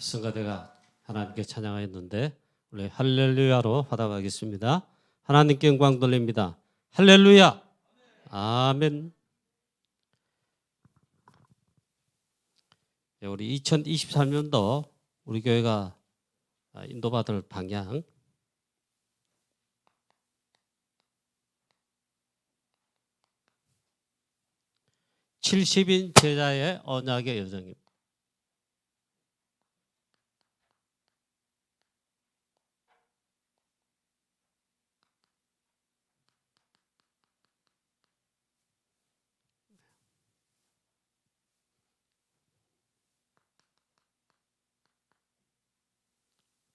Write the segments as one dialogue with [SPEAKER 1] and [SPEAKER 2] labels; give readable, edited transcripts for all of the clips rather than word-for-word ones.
[SPEAKER 1] 성가대가 하나님께 찬양하였는데 우리 할렐루야로 화답하겠습니다. 하나님께 영광 돌립니다. 할렐루야. 아멘. 우리 2023년도 우리 교회가 인도받을 방향 70인 제자의 언약의 여정입니다.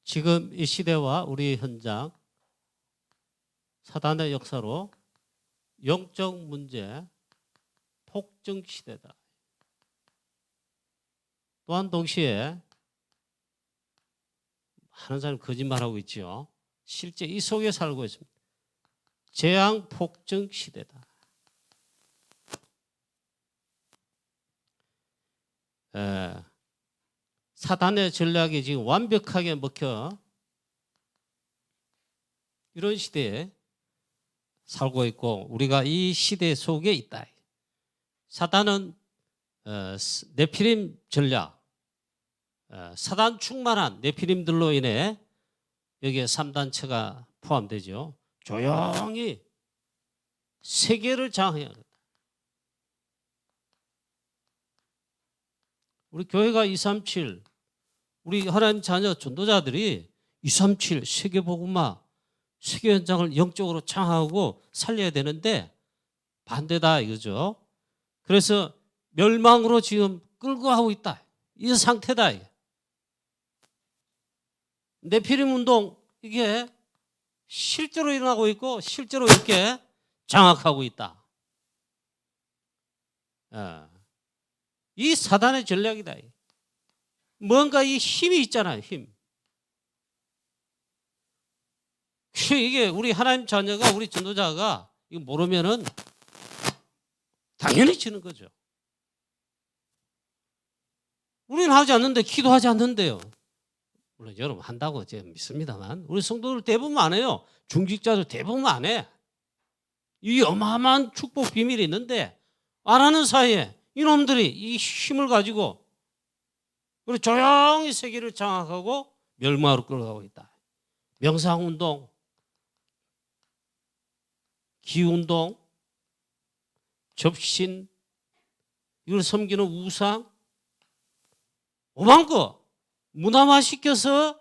[SPEAKER 1] 지금 이 시대와 우리 현장, 사단의 역사로 영적 문제, 폭증 시대다. 또한 동시에 많은 사람이 거짓말하고 있지요. 실제 이 속에 살고 있습니다. 재앙 폭증 시대다. 사단의 전략이 지금 완벽하게 먹혀 이런 시대에 살고 있고 우리가 이 시대 속에 있다. 사단은 네피림 전략, 사단 충만한 네피림들로 인해 여기에 3단체가 포함되죠. 조용히 세계를 장악해야겠다. 우리 교회가 237, 우리 하나님 자녀 전도자들이 237 세계복음화, 세계 현장을 영적으로 장악하고 살려야 되는데 반대다 이거죠. 그래서 멸망으로 지금 끌고 가고 있다. 이 상태다. 네피림 운동 이게 실제로 일어나고 있고 실제로 이렇게 장악하고 있다. 이 사단의 전략이다. 뭔가 이 힘이 있잖아요. 힘. 이게 우리 하나님 자녀가 우리 전도자가 이거 모르면은 당연히 지는 거죠. 우리는 하지 않는데 기도하지 않는데요. 물론 여러분 한다고 제가 믿습니다만 우리 성도들 대부분 안 해요. 중직자들 대부분 안 해. 이 어마어마한 축복 비밀이 있는데 안 하는 사이에 이놈들이 이 힘을 가지고 그리고 조용히 세계를 장악하고 멸망으로 끌어가고 있다. 명상운동, 기운동, 접신, 이걸 섬기는 우상, 오만 거 문화화 시켜서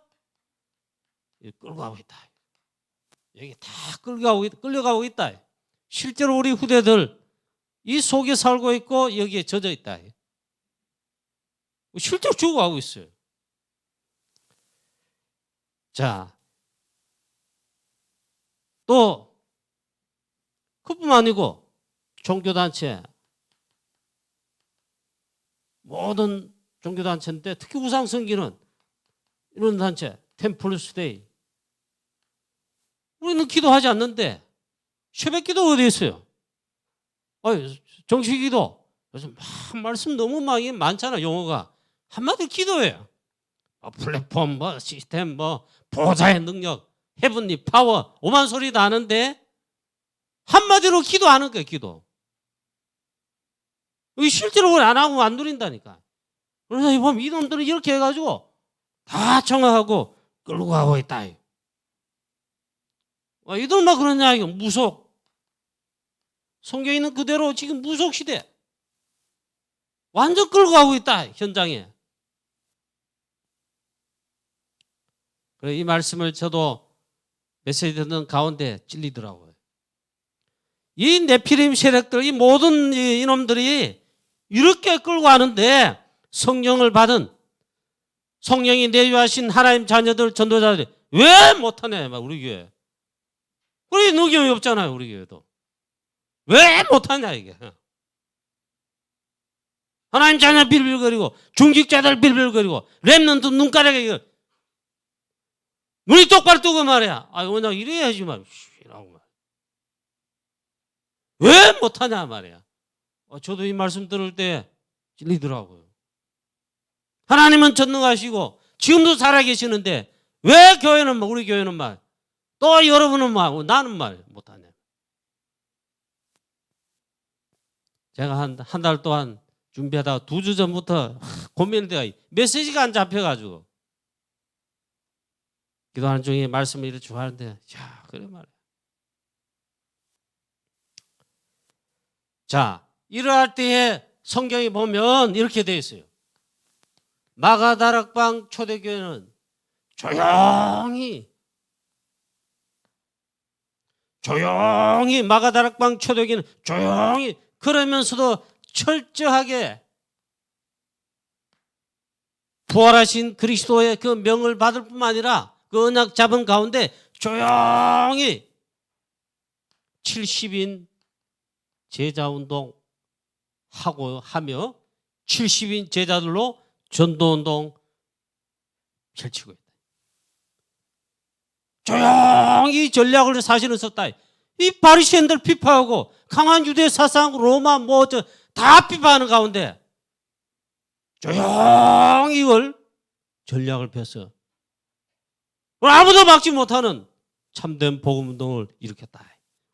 [SPEAKER 1] 끌고 가고 있다. 여기 다 끌려가고 있다. 실제로 우리 후대들 이 속에 살고 있고 여기에 젖어 있다. 실제로 죽어가고 있어요. 자, 또 그뿐만 아니고 종교단체, 모든 종교단체인데 특히 우상 섬기는 이런 단체, 템플스데이. 우리는 기도하지 않는데 새벽기도 어디 있어요? 정식기도. 그래서 말씀 너무 많잖아 용어가. 한마디로 기도예요. 플랫폼, 시스템, 보좌의 능력, 헤븐리 파워, 오만 소리 다 하는데 한마디로 기도하는 거예요. 기도. 여기 실제로 그걸 안 하고 안 누린다니까. 그래서 보면 이놈들은 이렇게 해가지고 다 청하고 끌고 가고 있다. 이들만 그러냐 이거 무속. 성경에 있는 그대로 지금 무속 시대. 완전 끌고 가고 있다 현장에. 그래 이 말씀을 저도 메시지 듣는 가운데 찔리더라고요. 이 네피림 세력들, 이 모든 이놈들이 이렇게 끌고 가는데 성령을 받은 성령이 내주하신 하나님 자녀들 전도자들이 왜 못하냐 우리 교회. 우리 능력이 없잖아요 우리 교회도. 왜 못하냐 이게. 하나님 자녀 빌빌거리고 중직자들 빌빌거리고 렘넌트 눈가락에 눈이 똑바로 뜨고 말이야. 그냥 이래야지 말이라고. 왜 못하냐 말이야. 저도 이 말씀 들을 때 찔리더라고요. 하나님은 전능하시고 지금도 살아계시는데 왜 교회는 뭐, 우리 교회는 말, 또 여러분은 말, 나는 말 못하냐. 제가 한 달 동안 준비하다가 2주 전부터 고민되어 메시지가 안 잡혀가지고 기도하는 중에 말씀을 이렇게 하는데, 야, 그래 말이야. 자, 이러할 때에 성경에 보면 이렇게 되어 있어요. 마가다락방 초대교회는 조용히 마가다락방 초대교회는 조용히 그러면서도 철저하게 부활하신 그리스도의 그 명을 받을 뿐만 아니라 그 언약 잡은 가운데 조용히 70인 제자운동 하며 70인 제자들로 전도운동 펼치고 있다. 조용히 전략을 사실은 썼다. 이 바리새인들 비판하고 강한 유대 사상 로마 다 비판하는 가운데 조용히 이걸 전략을 펴서 아무도 막지 못하는 참된 복음운동을 일으켰다.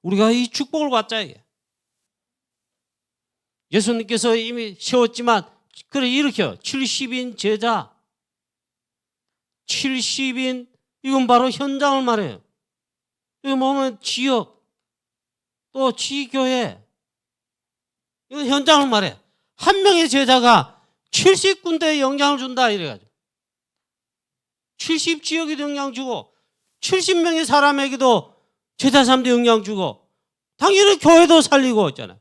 [SPEAKER 1] 우리가 이 축복을 받자. 이게. 예수님께서 이미 세웠지만 그래 일으켜 70인 제자 70인 이건 바로 현장을 말해요. 이거 보면 지역 또 지교회 이건 현장을 말해. 한 명의 제자가 70군데에 영향을 준다 이래가지고 70지역에도 영향 주고 70명의 사람에게도 제자 삼도 영향 주고 당연히 교회도 살리고 있잖아요.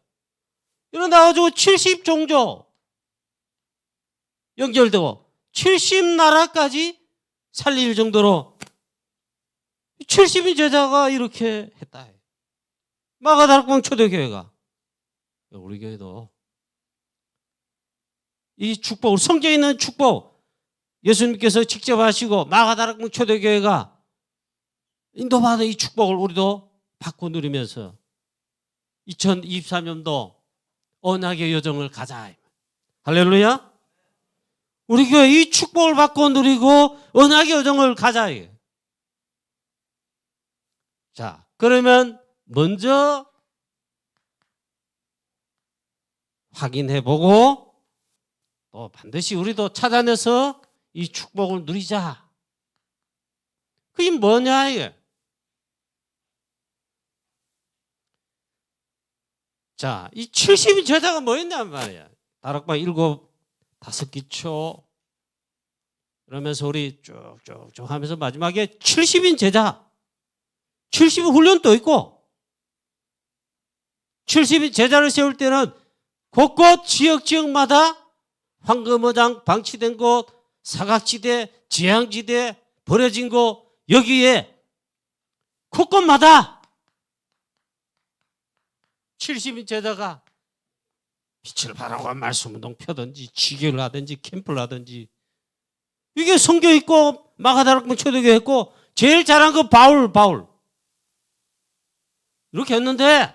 [SPEAKER 1] 이런 나가지고 70종족 연결되고 70나라까지 살릴 정도로 70인 제자가 이렇게 했다. 마가다락방 초대교회가 우리 교회도 이 축복을 성경에 있는 축복 예수님께서 직접 하시고 마가다락방 초대교회가 인도받은 이 축복을 우리도 받고 누리면서 2023년도 언약의 여정을 가자. 할렐루야. 우리 교회 이 축복을 받고 누리고 언약의 여정을 가자. 자, 그러면 먼저 확인해보고 또 반드시 우리도 찾아내서 이 축복을 누리자. 그게 뭐냐 이게. 자, 이 70인 제자가 뭐였냔 말이야. 다락방 7, 5기초 그러면서 우리 쭉쭉쭉 하면서 마지막에 70인 제자 70인 훈련도 있고 70인 제자를 세울 때는 곳곳 지역마다 황금어장 방치된 곳, 사각지대, 지향지대, 버려진 곳 여기에 곳곳마다 70인 제자가 빛을 발하고 말씀운동 펴든지 지교를 하든지 캠프를 하든지 이게 성경 있고 마가다락방 초대교회 했고 제일 잘한 거 바울 이렇게 했는데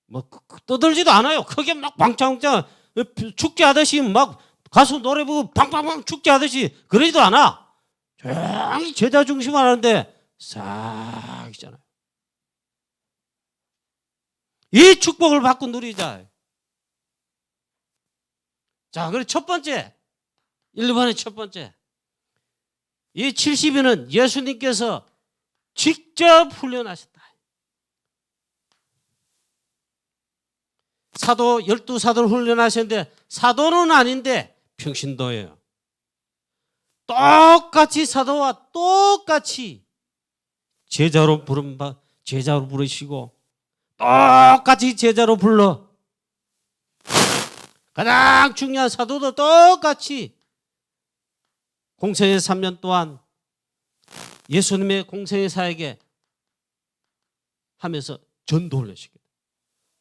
[SPEAKER 1] 뭐 떠들지도 않아요. 크게 막 방창장 축제하듯이 막 가수 노래 부르고 팡팡팡 축제하듯이 그러지도 않아. 조용히 제자 중심 하는데 싹 있잖아요. 이 축복을 받고 누리자. 자, 그리고 첫 번째 1번의 첫 번째 이 70인은 예수님께서 직접 훈련하셨다. 사도 12사도를 훈련하셨는데 사도는 아닌데 평신도예요. 똑같이 사도와 똑같이 제자로 부르시고 똑같이 제자로 불러 가장 중요한 사도도 똑같이 공생의 3년 동안 예수님의 공생의 사역에 하면서 전도 훈련시켰다.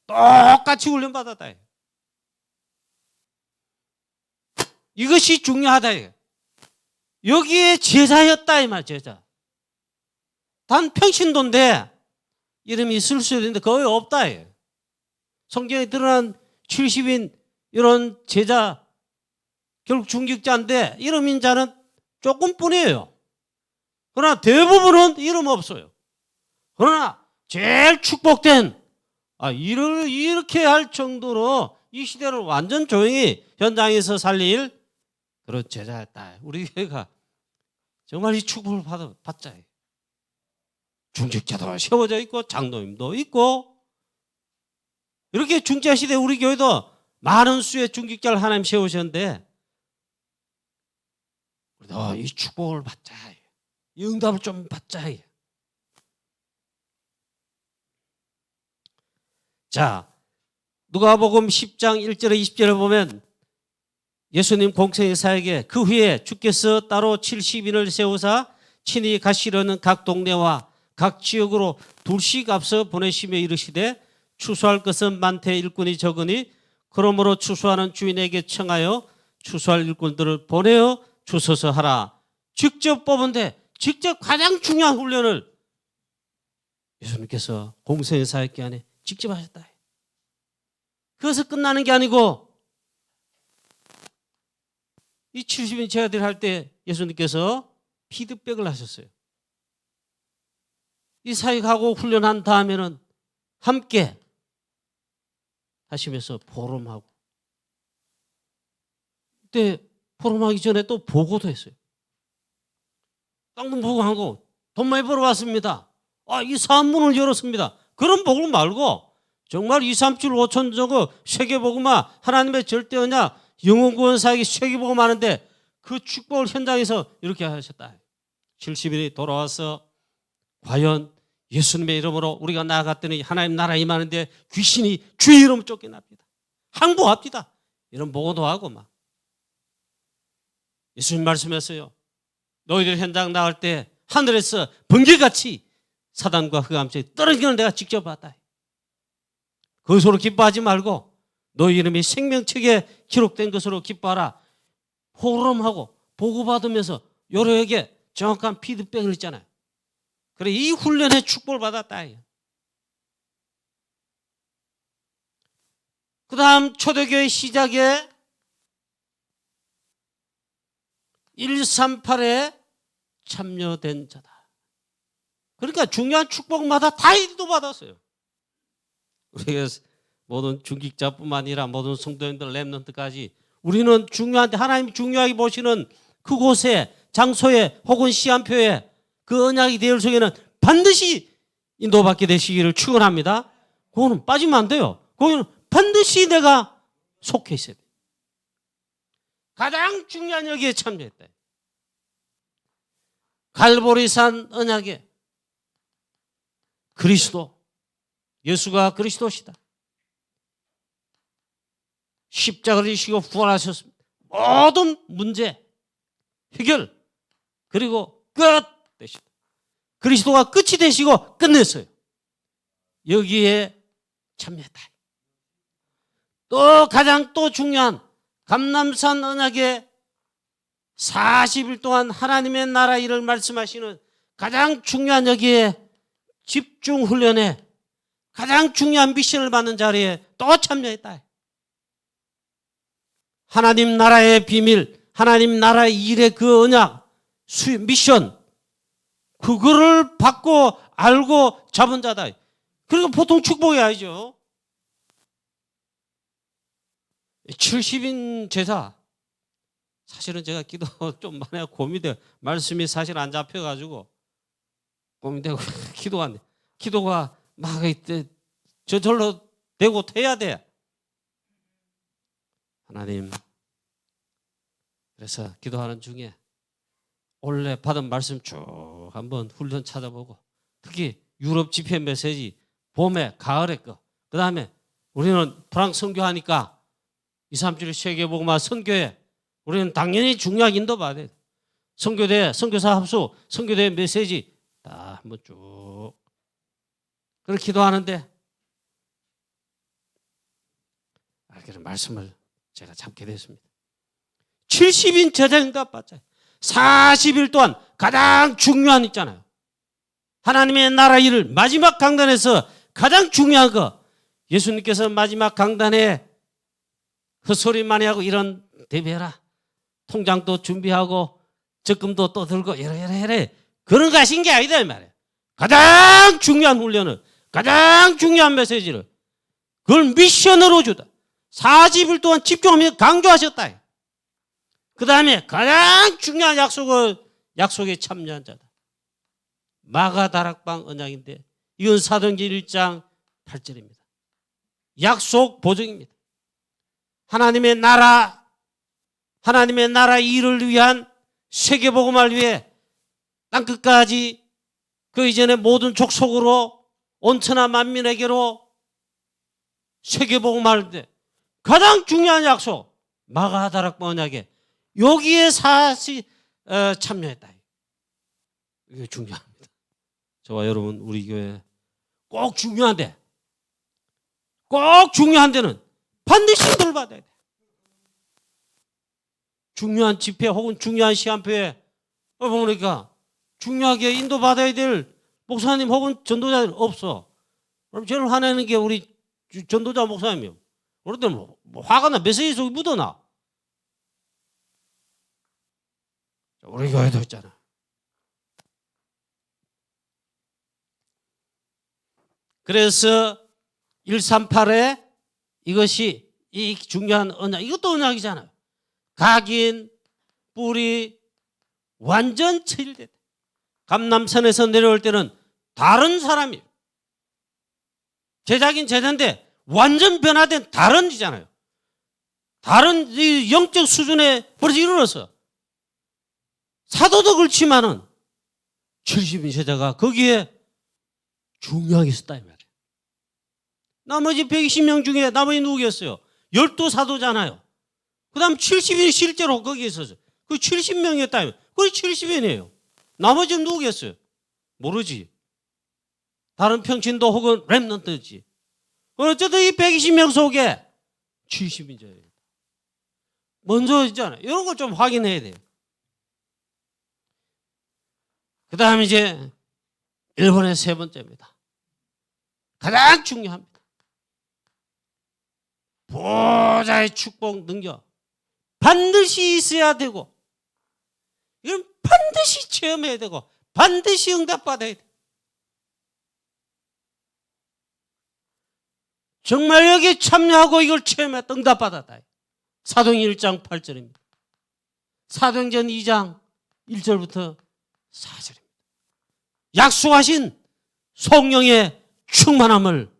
[SPEAKER 1] 똑같이 훈련받았다. 이것이 중요하다. 여기에 제자였다 이 말. 제자. 단 평신도인데 이름이 있을 수 있는데 거의 없다. 성경에 드러난 70인 이런 제자 결국 중직자인데 이름인 자는 조금뿐이에요. 그러나 대부분은 이름 없어요. 그러나 제일 축복된 이렇게 할 정도로 이 시대를 완전 조용히 현장에서 살릴 그런 제자였다. 우리 교회가 정말 이 축복을 받자. 중직자도 세워져 있고 장로님도 있고 이렇게 중직자 시대 우리 교회도 많은 수의 중직자를 하나님 세우셨는데 우리도 이 축복을 받자. 이 응답을 좀 받자. 자, 누가복음 10장 1절에 20절을 보면 예수님 공생의 사역에 그 후에 주께서 따로 70인을 세우사 친히 가시려는 각 동네와 각 지역으로 둘씩 앞서 보내시며 이르시되 추수할 것은 많되 일꾼이 적으니 그러므로 추수하는 주인에게 청하여 추수할 일꾼들을 보내어 주소서 하라. 직접 뽑은데 직접 가장 중요한 훈련을 예수님께서 공생의 사역 기간에 직접 하셨다. 그것을 끝나는 게 아니고 이 70인 제자들 할 때 예수님께서 피드백을 하셨어요. 이 사역하고 훈련한 다음에는 함께 하시면서 포럼하고 그때 포럼하기 전에 또 보고도 했어요. 땅도 보고하고 돈 많이 벌어왔습니다. 이 사업문을 열었습니다. 그런 보고 말고 정말 2, 3, 7, 5천 정도 세계복음화 하나님의 절대 언약 영혼구원 사역이 세계복음 하는데 그 축복을 현장에서 이렇게 하셨다. 70일이 돌아와서 과연 예수님의 이름으로 우리가 나아갔더니 하나님 나라 임하는데 귀신이 주의 이름 쫓겨납니다. 항복합니다. 이런 보고도 하고 막. 예수님 말씀했어요. 너희들 현장 나갈 때 하늘에서 번개같이 사단과 흑암죄 떨어지는 내가 직접 봤다. 그것으로 기뻐하지 말고 너희 이름이 생명책에 기록된 것으로 기뻐하라. 포럼하고 보고받으면서 여러에게 정확한 피드백을 했잖아요. 그래 이 훈련에 축복을 받았다. 그 다음 초대교회 시작에 138에 참여된 자다. 그러니까 중요한 축복마다 다 이도 받았어요. 우리가 모든 중직자뿐만 아니라 모든 성도님들 렘넌트까지 우리는 중요한데 하나님이 중요하게 보시는 그곳에 장소에 혹은 시간표에 그 언약의 대열 속에는 반드시 인도받게 되시기를 축원합니다. 그거는 빠지면 안 돼요. 거기는 반드시 내가 속해 있어야 돼요. 가장 중요한 여기에 참여했다. 갈보리산 언약에 그리스도 예수가 그리스도시다. 십자가를 지시고 부활하셨습니다. 모든 문제 해결 그리고 끝 되시다. 그리스도가 끝이 되시고 끝냈어요. 여기에 참여했다. 또 가장 또 중요한 감람산 언약의 40일 동안 하나님의 나라 일을 말씀하시는 가장 중요한 여기에 집중 훈련에 가장 중요한 미션을 받는 자리에 또 참여했다. 하나님 나라의 비밀, 하나님 나라의 일의 그 언약, 미션 그거를 받고 알고 잡은 자다. 그리고 보통 축복이 아니죠. 70인 제사 사실은 제가 기도 좀 많이 고민돼 말씀이 사실 안 잡혀가지고 고민되고 기도가 막 이때 저절로 되고 돼야 돼. 하나님 그래서 기도하는 중에 원래 받은 말씀 쭉 한번 훈련 찾아보고 특히 유럽 집회 메시지 봄에 가을에 거 그 다음에 우리는 프랑스 선교하니까 2, 3주일 세계복음화 선교회 우리는 당연히 중요한 인도 받아야 돼. 선교대 선교사 합수 선교대 메시지 다 한번 쭉 그렇게 기도하는데 그런 말씀을 제가 잡게 됐습니다. 70인 제자응답 받자. 40일 동안 가장 중요한 있잖아요. 하나님의 나라 일을 마지막 강단에서 가장 중요한 거 예수님께서 마지막 강단에 헛소리 많이 하고 이런 대비해라. 통장도 준비하고 적금도 또 들고 이래 그런 거 하신 게 아니다 이 말이에요. 가장 중요한 훈련을, 가장 중요한 메시지를 그걸 미션으로 주다. 40일 동안 집중하며 강조하셨다. 그 다음에 가장 중요한 약속에 참여한 자다. 마가다락방 언약인데 이건 사도행전 1장 8절입니다. 약속 보증입니다. 하나님의 나라 일을 위한 세계복음을 위해 땅끝까지 그 이전에 모든 족속으로 온천하 만민에게로 세계복음을 때 가장 중요한 약속 마가다락방 언약에 여기에 참여했다. 이게 중요합니다. 저와 여러분 우리 교회 꼭 중요한 데는 반드시 돌봐야 돼. 중요한 집회 혹은 중요한 시간표에 보니까 중요하게 인도받아야 될 목사님 혹은 전도자들 없어. 그럼 제일 화내는 게 우리 전도자 목사님이요. 그럴 때 뭐 화가 나 메시지 속에 묻어나. 우리 교회도 있잖아. 그래서 138에 이것이 이 중요한 언약, 이것도 언약이잖아요. 각인, 뿌리, 완전 체질됐다. 감남산에서 내려올 때는 다른 사람이에요. 제자긴 제자인데 완전 변화된 다른 이잖아요. 다른 이 영적 수준에 벌써 이르렀어. 사도도 그렇지만은 70인 제자가 거기에 중요하게 있었다 이 말이에요. 나머지 120명 중에 나머지 누구겠어요? 12사도잖아요. 그 다음 70인이 실제로 거기에 있었어요. 그 70명이었다. 그게 70인이에요. 나머지는 누구겠어요? 모르지. 다른 평신도 혹은 렘넌트지. 어쨌든 이 120명 속에 70인자예요. 먼저 있잖아요. 이런 걸 좀 확인해야 돼요. 그 다음 이제 1번의 세 번째입니다. 가장 중요합니다. 보좌의 축복 능력 반드시 있어야 되고 이건 반드시 체험해야 되고 반드시 응답받아야 돼. 정말 여기 참여하고 이걸 체험했다 응답받았다. 사도행전 1장 8절입니다. 사도행전 2장 1절부터 4절입니다. 약속하신 성령의 충만함을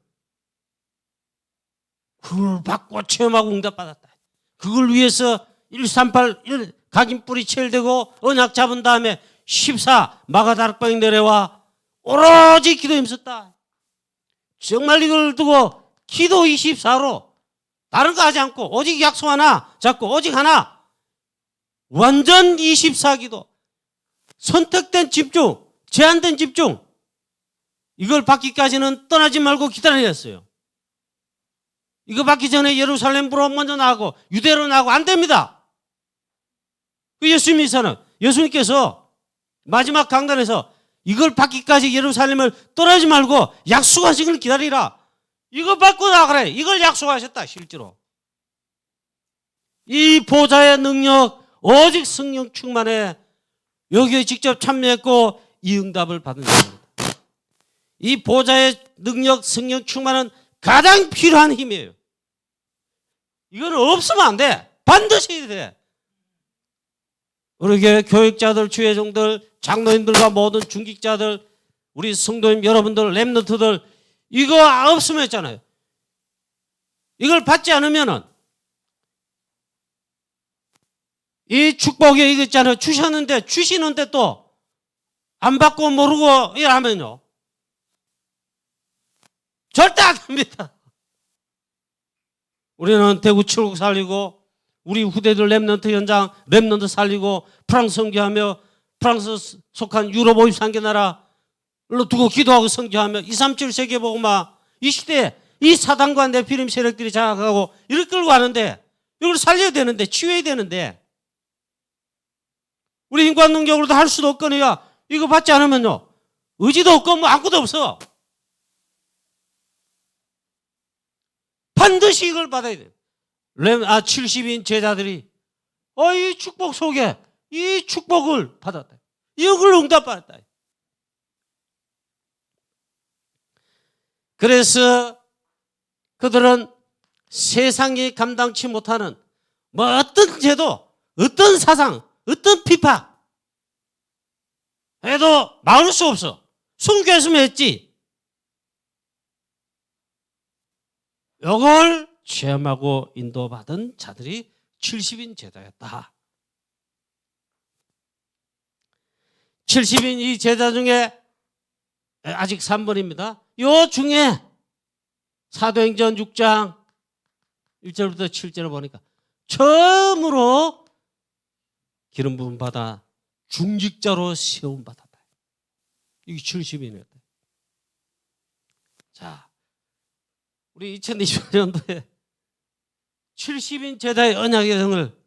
[SPEAKER 1] 그걸 받고 체험하고 응답받았다. 그걸 위해서 138 각인 뿌리 체일되고 언약 잡은 다음에 14 마가다락방에 내려와 오로지 기도에 힘썼다. 정말 이걸 두고 기도 24로 다른 거 하지 않고 오직 약속 하나 잡고 오직 하나 완전 24기도 선택된 집중 제한된 집중 이걸 받기까지는 떠나지 말고 기다렸어요. 이거 받기 전에 예루살렘으로 먼저 나가고 유대로 나가고 안 됩니다. 그 예수님께서 마지막 강단에서 이걸 받기까지 예루살렘을 떠나지 말고 약속하신 걸 기다리라. 이거 받고 나가라. 이걸 약속하셨다. 실제로. 이 보좌의 능력 오직 성령 충만에 여기에 직접 참여했고 이 응답을 받은 자입니다. 이 보좌의 능력 성령 충만은 가장 필요한 힘이에요. 이거는 없으면 안 돼. 반드시 해야 돼. 우리 교회 교육자들, 주회종들, 장로님들과 모든 중직자들, 우리 성도님 여러분들, 렘넌트들 이거 없으면 했잖아요. 이걸 받지 않으면은 이 축복에 이거 있잖아요. 주시는데 또 안 받고 모르고 이러면요. 절대 안 됩니다. 우리는 대구 칠곡 살리고 우리 후대들 렘넌트 현장 렘넌트 살리고 프랑스 선교하며 프랑스 속한 유럽 53개 나라로 두고 기도하고 선교하며 237 세계복음화 이 시대에 이 사단과 네피림 세력들이 장악하고 이를 끌고 가는데 이걸 살려야 되는데 치유해야 되는데 우리 힘과 능력으로도 할 수도 없거니와 이거 받지 않으면요 의지도 없고 뭐 아무것도 없어. 반드시 이걸 받아야 돼요. 70인 제자들이 이 축복 속에 이 축복을 받았다. 이걸 응답받았다. 그래서 그들은 세상이 감당치 못하는 뭐 어떤 제도, 어떤 사상, 어떤 비판 해도 막을 수 없어. 순교했으면 했지. 이걸 체험하고 인도받은 자들이 70인 제자였다. 70인 이 제자 중에 아직 3번입니다. 요 중에 사도행전 6장 1절부터 7절을 보니까 처음으로 기름 부음 받아 중직자로 세움 받았다. 이게 70인이었다. 자, 우리 2020년도에 70인 제자의 언약의 성을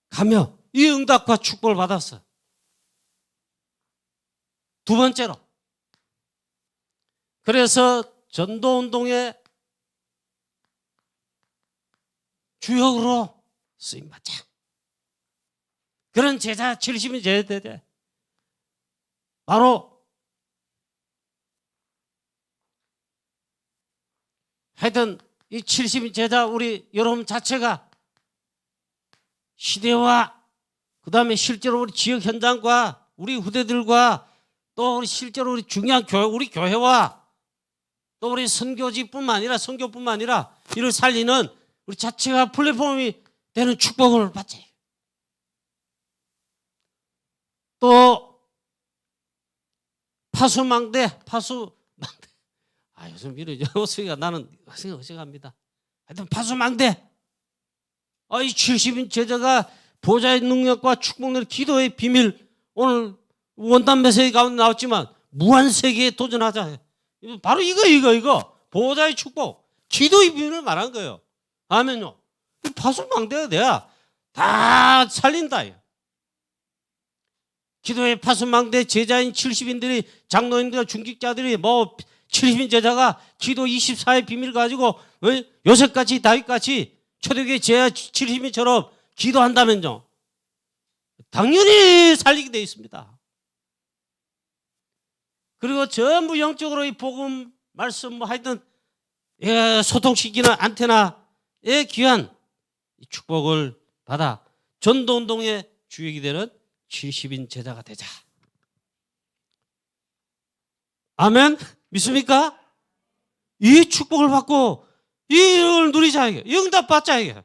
[SPEAKER 1] 가며 이 응답과 축복을 받았어. 두 번째로, 그래서 전도운동의 주역으로 쓰임받자. 그런 제자 70인 제자들 바로 하여튼 이 70인 제자 우리 여러분 자체가 시대와 그 다음에 실제로 우리 지역 현장과 우리 후대들과 또 우리 실제로 우리 중요한 교회, 우리 교회와 또 우리 선교지뿐만 아니라 선교뿐만 아니라 이를 살리는 우리 자체가 플랫폼이 되는 축복을 받지. 또 파수망대. 요즘 이런 영어쓰기가 나는 어색합니다. 하여튼 파수망대. 이 70인 제자가 보좌의 능력과 축복의 기도의 비밀, 오늘 원단 메시지 가운데 나왔지만 무한세계에 도전하자. 바로 이거 보좌의 축복, 기도의 비밀을 말한 거예요. 아멘요. 파수망대가 돼야 다 살린다. 기도의 파수망대 제자인 70인들이 장로님들과 중직자들이 70인 제자가 기도 24의 비밀 가지고 요셉같이 다윗같이 초대교회 제자 70인처럼 기도한다면요, 당연히 살리게 되어 있습니다. 그리고 전부 영적으로 이 복음 말씀 하여튼 소통시키는 안테나에 귀한 축복을 받아 전도운동의 주역이 되는 70인 제자가 되자. 아멘? 믿습니까? 이 축복을 받고 이걸 누리자. 이게 응답받자. 이게.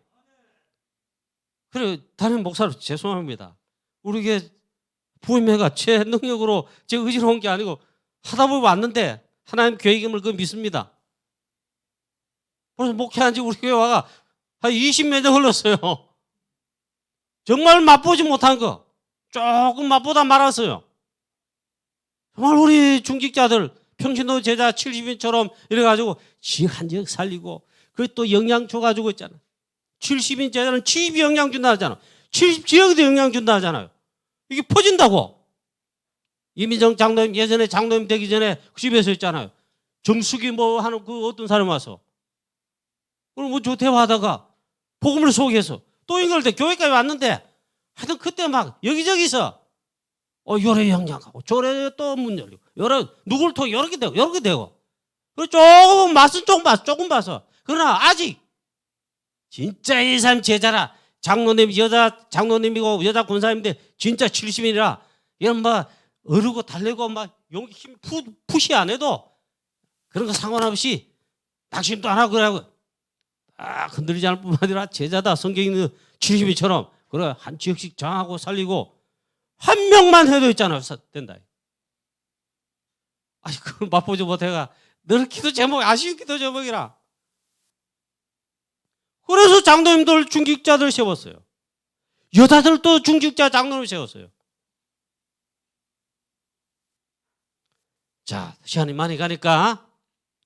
[SPEAKER 1] 그래, 다른 목사로 죄송합니다. 우리 게 부임회가 제 능력으로 제 의지로 온 게 아니고 하다 보면 왔는데 하나님 계획임을 그 믿습니다. 그래서 목회한 지 우리 교회 와가 한 20몇 년 흘렀어요. 정말 맛보지 못한 거 조금 맛보다 말았어요. 정말 우리 중직자들 평신도 제자 70인처럼 이래가지고 지역 한 지역 살리고 그리고 또 영향 줘가지고 있잖아. 70인 제자는 70이 영향 준다 하잖아. 70지역에도 영향 준다 하잖아요. 이게 퍼진다고. 이민정 장로님 예전에 장로님 되기 전에 집에서 있잖아요. 정수기 하는 그 어떤 사람 와서 그럼 저 대화하다가 복음을 소개해서 또 연결돼 교회까지 왔는데 하여튼 그때 막 여기저기서 요래 영향하고 저래 또 문 열리고 여러 누굴 통해 여러 개 되고 그리고 조금 맛은 조금 봐서 그러나 아직 진짜 이 사람 제자라 장로님 여자 장로님이고 여자 권사님인데 진짜 70인이라 이런 어르고 달래고 용기 힘 푸시 안 해도 그런 거 상관없이 낙심도 안 하고 그러고 흔들리지 않을 뿐만 아니라 제자다 성경 있는 70인처럼 그래 한 지역씩 장하고 살리고 한 명만 해도 있잖아요. 된다. 그걸 맛보지 못해가 늘 기도 제목 아쉬운 기도 제목이라. 그래서 장로님들 중직자들 세웠어요. 여자들도 중직자 장로를 세웠어요. 자, 시간이 많이 가니까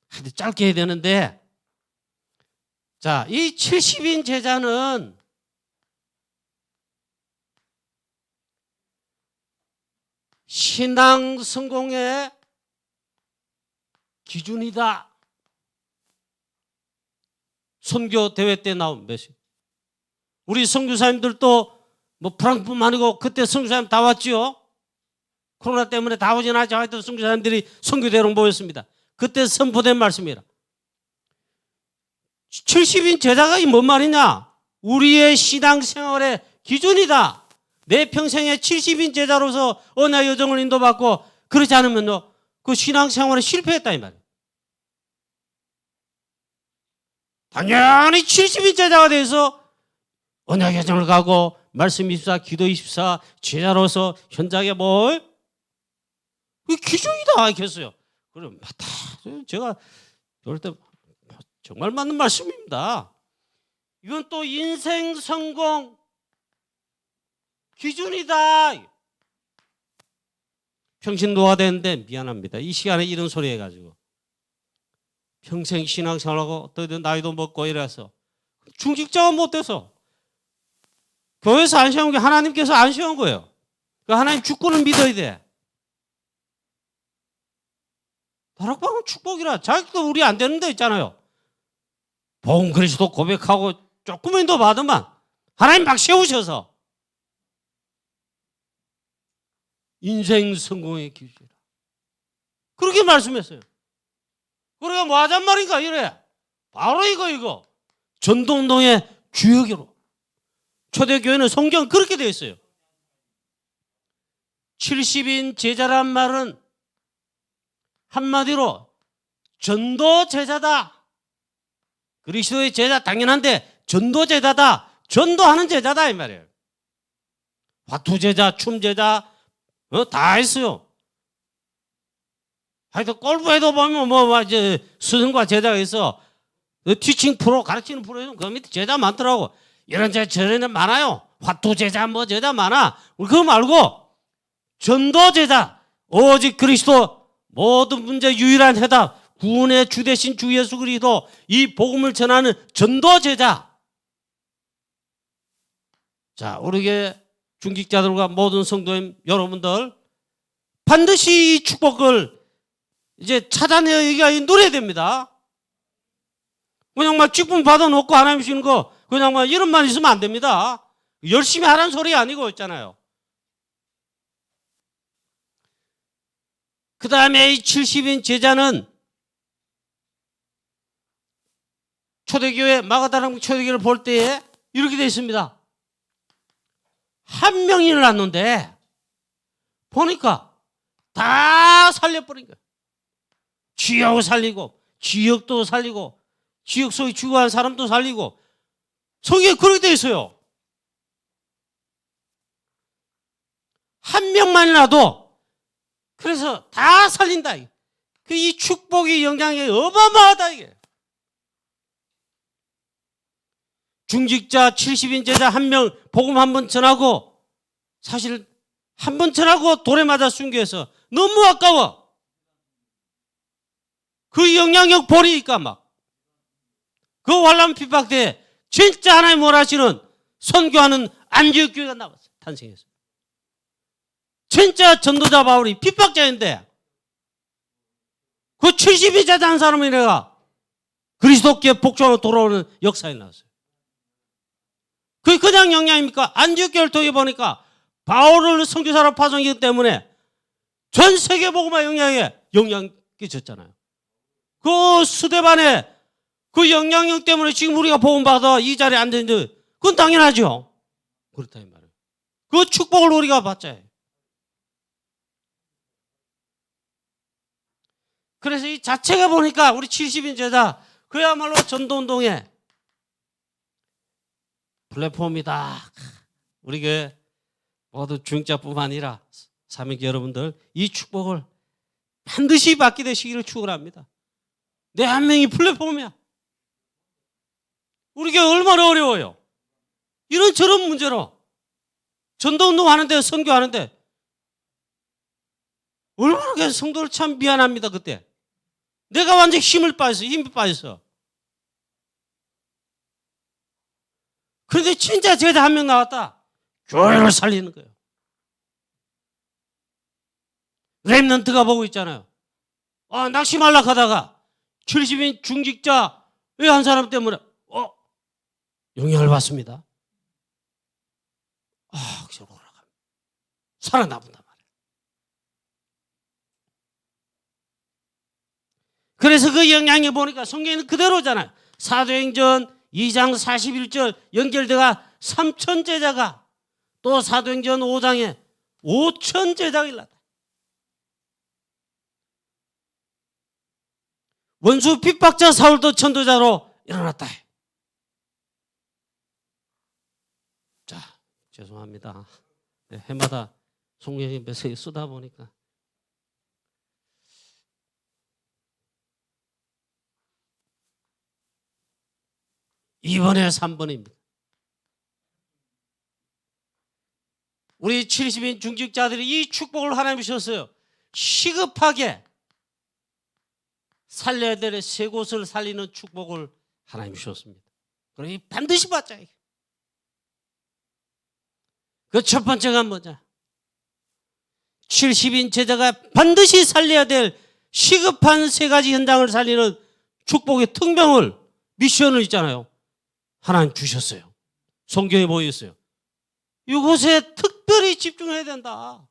[SPEAKER 1] 하여튼 짧게 해야 되는데 자, 이 70인 제자는 신앙 성공의 기준이다. 선교 대회 때 나온 메시지. 우리 선교사님들도 뭐 프랑크뿐만 아니고 그때 선교사님 다 왔지요. 코로나 때문에 다 오진 않지. 하여튼 선교사님들이 선교대로 모였습니다. 그때 선포된 말씀이라. 70인 제자가 이 뭔 말이냐? 우리의 신앙생활의 기준이다. 내 평생에 70인 제자로서 언약 여정을 인도받고 그렇지 않으면 그 신앙생활에 실패했다 이 말이에요. 당연히 70인 제자가 돼서 언약 여정을 가고 말씀 24, 기도 24, 제자로서 현장에 뭘? 그 기준이다 했어요. 그럼 맞다. 제가 그럴 때 정말 맞는 말씀입니다. 이건 또 인생 성공 기준이다. 평신 노화되는데 미안합니다. 이 시간에 이런 소리 해가지고 평생 신앙생활하고 또 나이도 먹고 이래서 중직자가 못 돼서 교회에서 안 세운 게 하나님께서 안 세운 거예요. 그 하나님 주권을 믿어야 돼. 다락방은 축복이라. 자기도 우리 안 되는 데 있잖아요. 복음 그리스도 고백하고 조금만 더 받으면 하나님 막 세우셔서 인생 성공의 기준이라. 그렇게 말씀했어요. 그러니까 뭐 하잔 말인가 이래. 바로 이거. 전도운동의 주역으로. 초대교회는 성경 그렇게 되어 있어요. 70인 제자란 말은 한마디로 전도 제자다. 그리스도의 제자 당연한데 전도 제자다. 전도하는 제자다 이 말이에요. 화투 제자, 춤 제자 다 했어요. 하여튼 골프에도 보면 이제 스승과 제자가 있어. 티칭 프로, 가르치는 프로에서 그 밑에 제자 많더라고. 이런 제자 저런 많아요. 화투 제자 뭐 제자 많아. 그거 말고 전도 제자, 오직 그리스도 모든 문제 유일한 해답, 구원의 주 대신 주 예수 그리스도 이 복음을 전하는 전도 제자. 자, 우리의 중직자들과 모든 성도님 여러분들 반드시 이 축복을 이제 찾아내기가 누려야 됩니다. 그냥 막 축복 받아놓고 하나님 주시는 거 그냥 막 이런만 있으면 안 됩니다. 열심히 하라는 소리 아니고 있잖아요. 그 다음에 이 70인 제자는 초대교회 마가다락 초대교회를 볼 때에 이렇게 되어 있습니다. 한 명이 일어났는데 보니까 다 살려버린 거예요. 지역을 살리고 지역도 살리고 지역 속에 죽어간 사람도 살리고 성경에 그렇게 되어 있어요. 한 명만이라도 그래서 다 살린다. 이 축복의 영향이 어마어마하다 이게. 중직자 70인 제자 한 명 복음 한 번 전하고 사실 한 번 전하고 돌에 맞아 순교해서 너무 아까워. 그 영향력 버리니까 막 그 환난 핍박 때 진짜 하나님 원하시는 선교하는 안디옥 교회가 나왔어요. 탄생했어요. 진짜 전도자 바울이 핍박자인데 그 70인 제자 한 사람이 내가 그리스도께 복종하고 돌아오는 역사에 나왔어요. 그게 그냥 영향입니까? 안디옥 교회를 통해 보니까 바울을 선교사로 파송했기 때문에 전 세계 복음화 영향이 줬잖아요. 그 스데반의 그 영향력 때문에 지금 우리가 복음 받아 이 자리에 앉아있는데 그건 당연하죠. 그렇다 이 말이에요. 그 축복을 우리가 받자 해요. 그래서 이 자체가 보니까 우리 70인 제자 그야말로 전도운동의 플랫폼이다. 우리 교회 모두 중직자뿐만 아니라 사명교 여러분들 이 축복을 반드시 받게 되시기를 축원합니다. 내 한 명이 플랫폼이야. 우리 교회 얼마나 어려워요. 이런 저런 문제로 전도운동 하는데 선교하는데 얼마나 성도를 참 미안합니다. 그때 내가 완전 힘이 빠졌어. 그런데 진짜 제자 한 명 나왔다. 교회를 살리는 거예요. 렘넌트가 보고 있잖아요. 낙심하려고 하다가 70인 중직자 왜 한 사람 때문에 영향을 받습니다. 살아남는단 말이에요. 그래서 그 영향이 보니까 성경에는 그대로잖아요. 사도행전 2장 41절 연결돼가 3천 제자가, 또 사도행전 5장에 5천 제자가 일어났다. 원수 핍박자 사울도 전도자로 일어났다. 자, 죄송합니다. 네, 해마다 성경의 메시지 쓰다 보니까 이번에 3번입니다. 우리 70인 중직자들이 이 축복을 하나님 주셨어요. 시급하게 살려야 될 세 곳을 살리는 축복을 하나님 주셨습니다. 그러니 반드시 받자. 그 첫 번째가 뭐냐? 70인 제자가 반드시 살려야 될 시급한 세 가지 현장을 살리는 축복의 특명을, 미션을 있잖아요. 하나님 주셨어요. 성경에 뭐 있어요? 이곳에 특별히 집중해야 된다.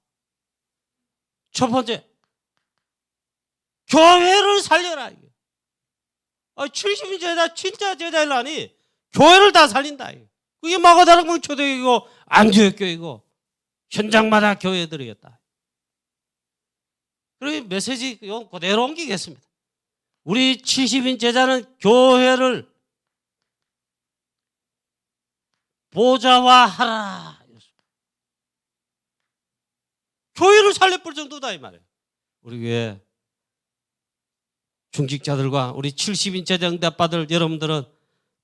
[SPEAKER 1] 첫 번째, 교회를 살려라. 70인 제자 진짜 제자라니 교회를 다 살린다. 그게 마가다락방 초대교회고 안디옥 교회고 현장마다 교회 드리겠다. 그리고 메시지 그대로 옮기겠습니다. 우리 70인 제자는 교회를 보좌화하라. 교회를 살려볼 정도다 이 말이에요. 우리 교회 중직자들과 우리 70인 제자 응답받을 여러분들은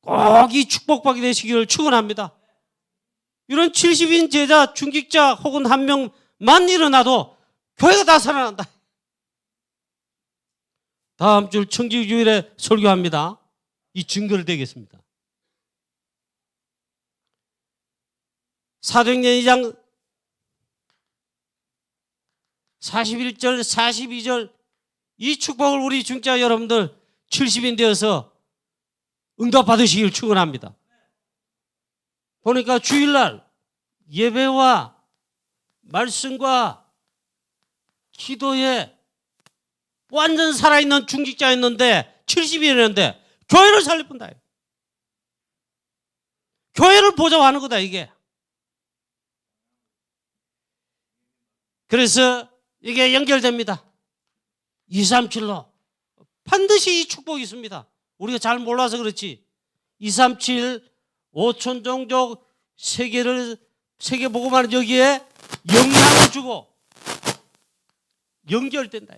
[SPEAKER 1] 꼭 이 축복받게 되시기를 축원합니다. 이런 70인 제자 중직자 혹은 한 명만 일어나도 교회가 다 살아난다. 다음 주 청지주일에 설교합니다. 이 증거를 되겠습니다. 사도행전 2장 41절 42절 이 축복을 우리 중직자 여러분들 70인 되어서 응답받으시길 축원합니다. 보니까 주일날 예배와 말씀과 기도에 완전 살아있는 중직자였는데 70인이었는데 교회를 살려본다. 교회를 보좌하는 거다 이게. 그래서 이게 연결됩니다. 237로 반드시 이 축복이 있습니다. 우리가 잘 몰라서 그렇지. 237 5천 종족 세계 보고만 여기에 영향을 주고 연결된다.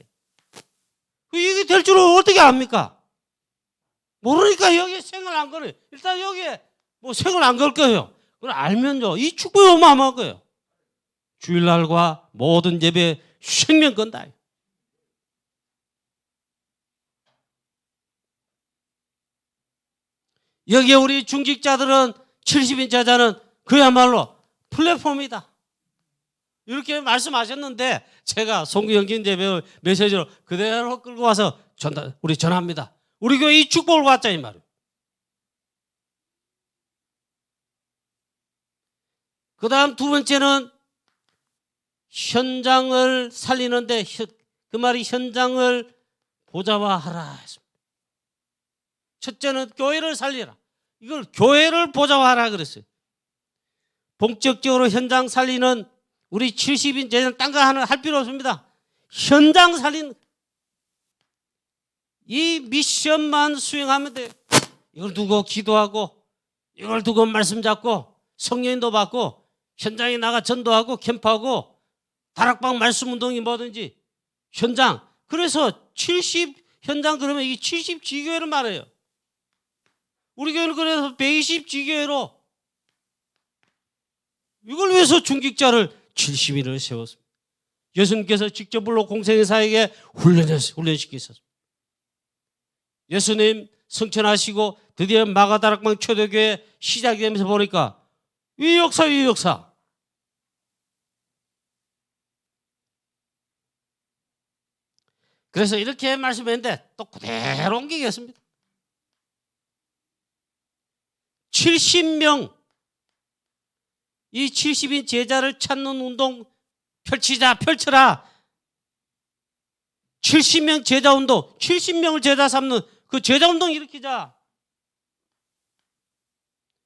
[SPEAKER 1] 이게 될 줄은 어떻게 압니까? 모르니까 여기에 생을 안 걸어요. 일단 여기에 뭐 생을 안 걸 거예요. 그걸 알면요 이 축복이 어마어마한 거예요. 주일날과 모든 예배 생명 건다. 여기에 우리 중직자들은 70인 제자는 그야말로 플랫폼이다. 이렇게 말씀하셨는데 제가 송구영진 예배 메시지로 그대로 끌고 와서 우리 전합니다. 우리 교회 이 축복을 받자 이 말이에요. 그 다음 두 번째는 현장을 살리는데 그 말이 현장을 보좌화하라 했습니다. 첫째는 교회를 살리라. 이걸 교회를 보좌화하라 그랬어요. 본격적으로 현장 살리는 우리 70인 제자는 딴 거 하나 할 필요 없습니다. 현장 살리는 이 미션만 수행하면 돼요. 이걸 두고 기도하고 이걸 두고 말씀 잡고 성령인도 받고 현장에 나가 전도하고 캠프하고 다락방 말씀 운동이 뭐든지 현장. 그래서 70 현장 그러면 이게 70 지교회를 말해요. 우리 교회는 그래서 120 지교회로 이걸 위해서 중직자를 70인을 세웠습니다. 예수님께서 직접 불러 공생애사에게 훈련시키셨습니다. 예수님 성천하시고 드디어 마가다락방 초대교회 시작이 되면서 보니까 이 역사. 그래서 이렇게 말씀했는데 또 그대로 옮기겠습니다. 70명 이 70인 제자를 찾는 운동 펼쳐라. 70명 제자운동, 70명을 제자 삼는 그 제자운동 일으키자.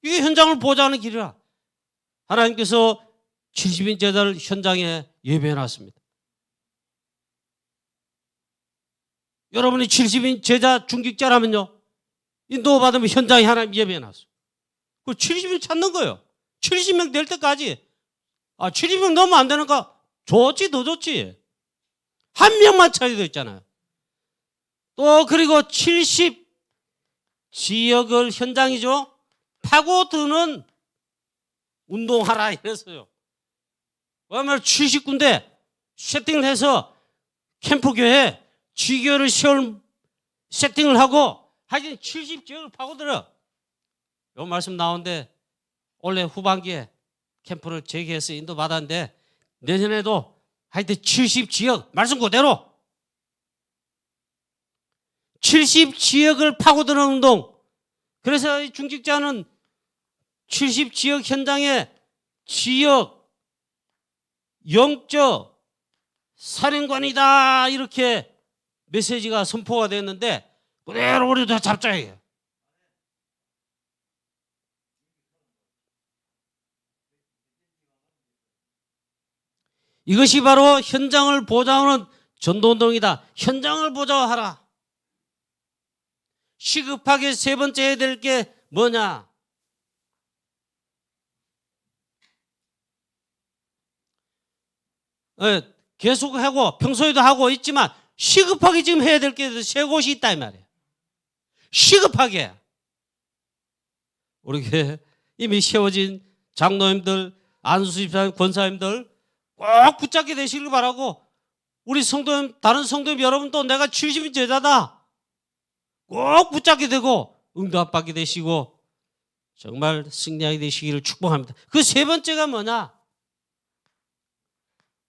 [SPEAKER 1] 이게 현장을 보좌하는 길이라. 하나님께서 70인 제자를 현장에 예배해놨습니다. 여러분이 70인 제자 중직자라면요, 인도받으면 현장에 하나님 예배해놨어요. 그 70인 찾는 거예요. 70명 될 때까지. 70명 넘으면 안 되는가? 좋지, 더 좋지. 한 명만 찾아야 됐잖아요. 또 그리고 70 지역을 현장이죠, 파고드는 운동하라 이랬어요. 왜냐하면 70군데 세팅을 해서 캠프교회 지교를 세울 세팅을 하고 하여튼 70지역을 파고들어. 요 말씀 나오는데 올해 후반기에 캠프를 재개해서 인도받았는데 내년에도 하여튼 70지역 말씀 그대로 70지역을 파고드는 운동. 그래서 이 중직자는 70지역 현장에 지역 영적 사령관이다 이렇게 메시지가 선포가 됐는데 그대로 우리도 잡자야 해요. 이것이 바로 현장을 보좌하는 전도운동이다. 현장을 보좌하라. 시급하게 세 번째 해야 될 게 뭐냐? 계속하고 평소에도 하고 있지만 시급하게 지금 해야 될 게 세 곳이 있다 이 말이에요. 시급하게. 우리 교회 이미 세워진 장로님들, 안수집사님, 권사님들 꼭 붙잡게 되시길 바라고, 우리 성도님, 다른 성도님 여러분도 내가 70인 제자다 꼭 붙잡게 되고 응답받게 되시고 정말 승리하게 되시기를 축복합니다. 그 세 번째가 뭐냐?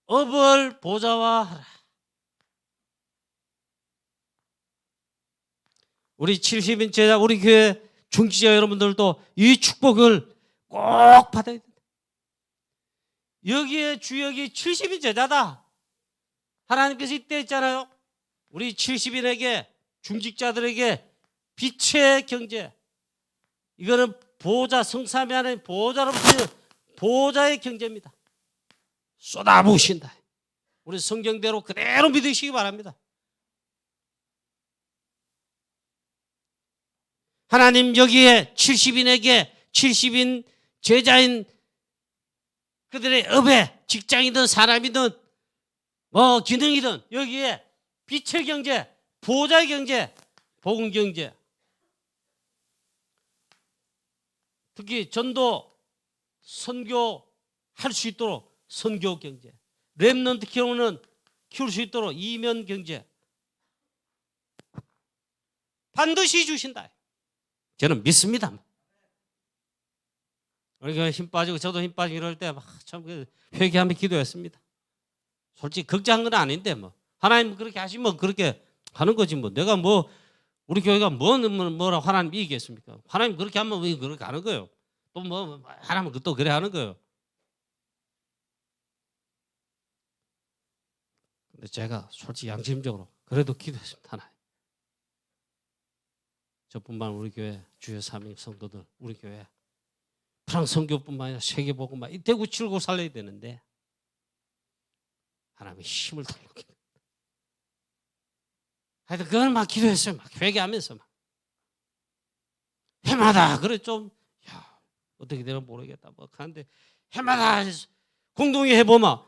[SPEAKER 1] 업을 보좌화하라. 우리 70인 제자, 우리 교회 중직자 여러분들도 이 축복을 꼭 받아야 된다. 여기에 주역이 70인 제자다. 하나님께서 이때 했잖아요. 우리 70인에게, 중직자들에게 빛의 경제. 이거는 보좌, 성삼위 안에 보좌로부터 보좌의 경제입니다. 쏟아부으신다. 우리 성경대로 그대로 믿으시기 바랍니다. 하나님 여기에 70인에게, 70인 제자인 그들의 업에, 직장이든 사람이든 뭐 기능이든 여기에 빛의 경제, 보좌의 경제, 복음 경제, 특히 전도 선교 할 수 있도록 선교 경제, 렘넌트 경우는 키울 수 있도록 이면 경제 반드시 주신다. 저는 믿습니다. 우리가 힘 빠지고 저도 힘 빠지고 이럴 때 참 회개하며 기도했습니다. 솔직히 걱정한 건 아닌데 뭐 하나님 그렇게 하시면 그렇게 하는 거지 뭐 내가 뭐 우리 교회가 뭐라 하나님 이기겠습니까? 하나님 그렇게 하면 그렇게 하는 거예요. 또 뭐 하나님 또 그래 하는 거예요. 근데 제가 솔직히 양심적으로 그래도 기도했습니다. 하나님, 저뿐만 우리 교회 주요 사명 성도들, 우리 교회 프랑스 선교뿐만 아니라 세계복음만 이 대구 칠고 살려야 되는데 하나님의 힘을 달라고. 하여튼 그걸 막 기도했어요. 막 회개하면서 막 해마다 그래 좀 어떻게 되나 모르겠다 뭐 하는데 해마다 공동히 해보면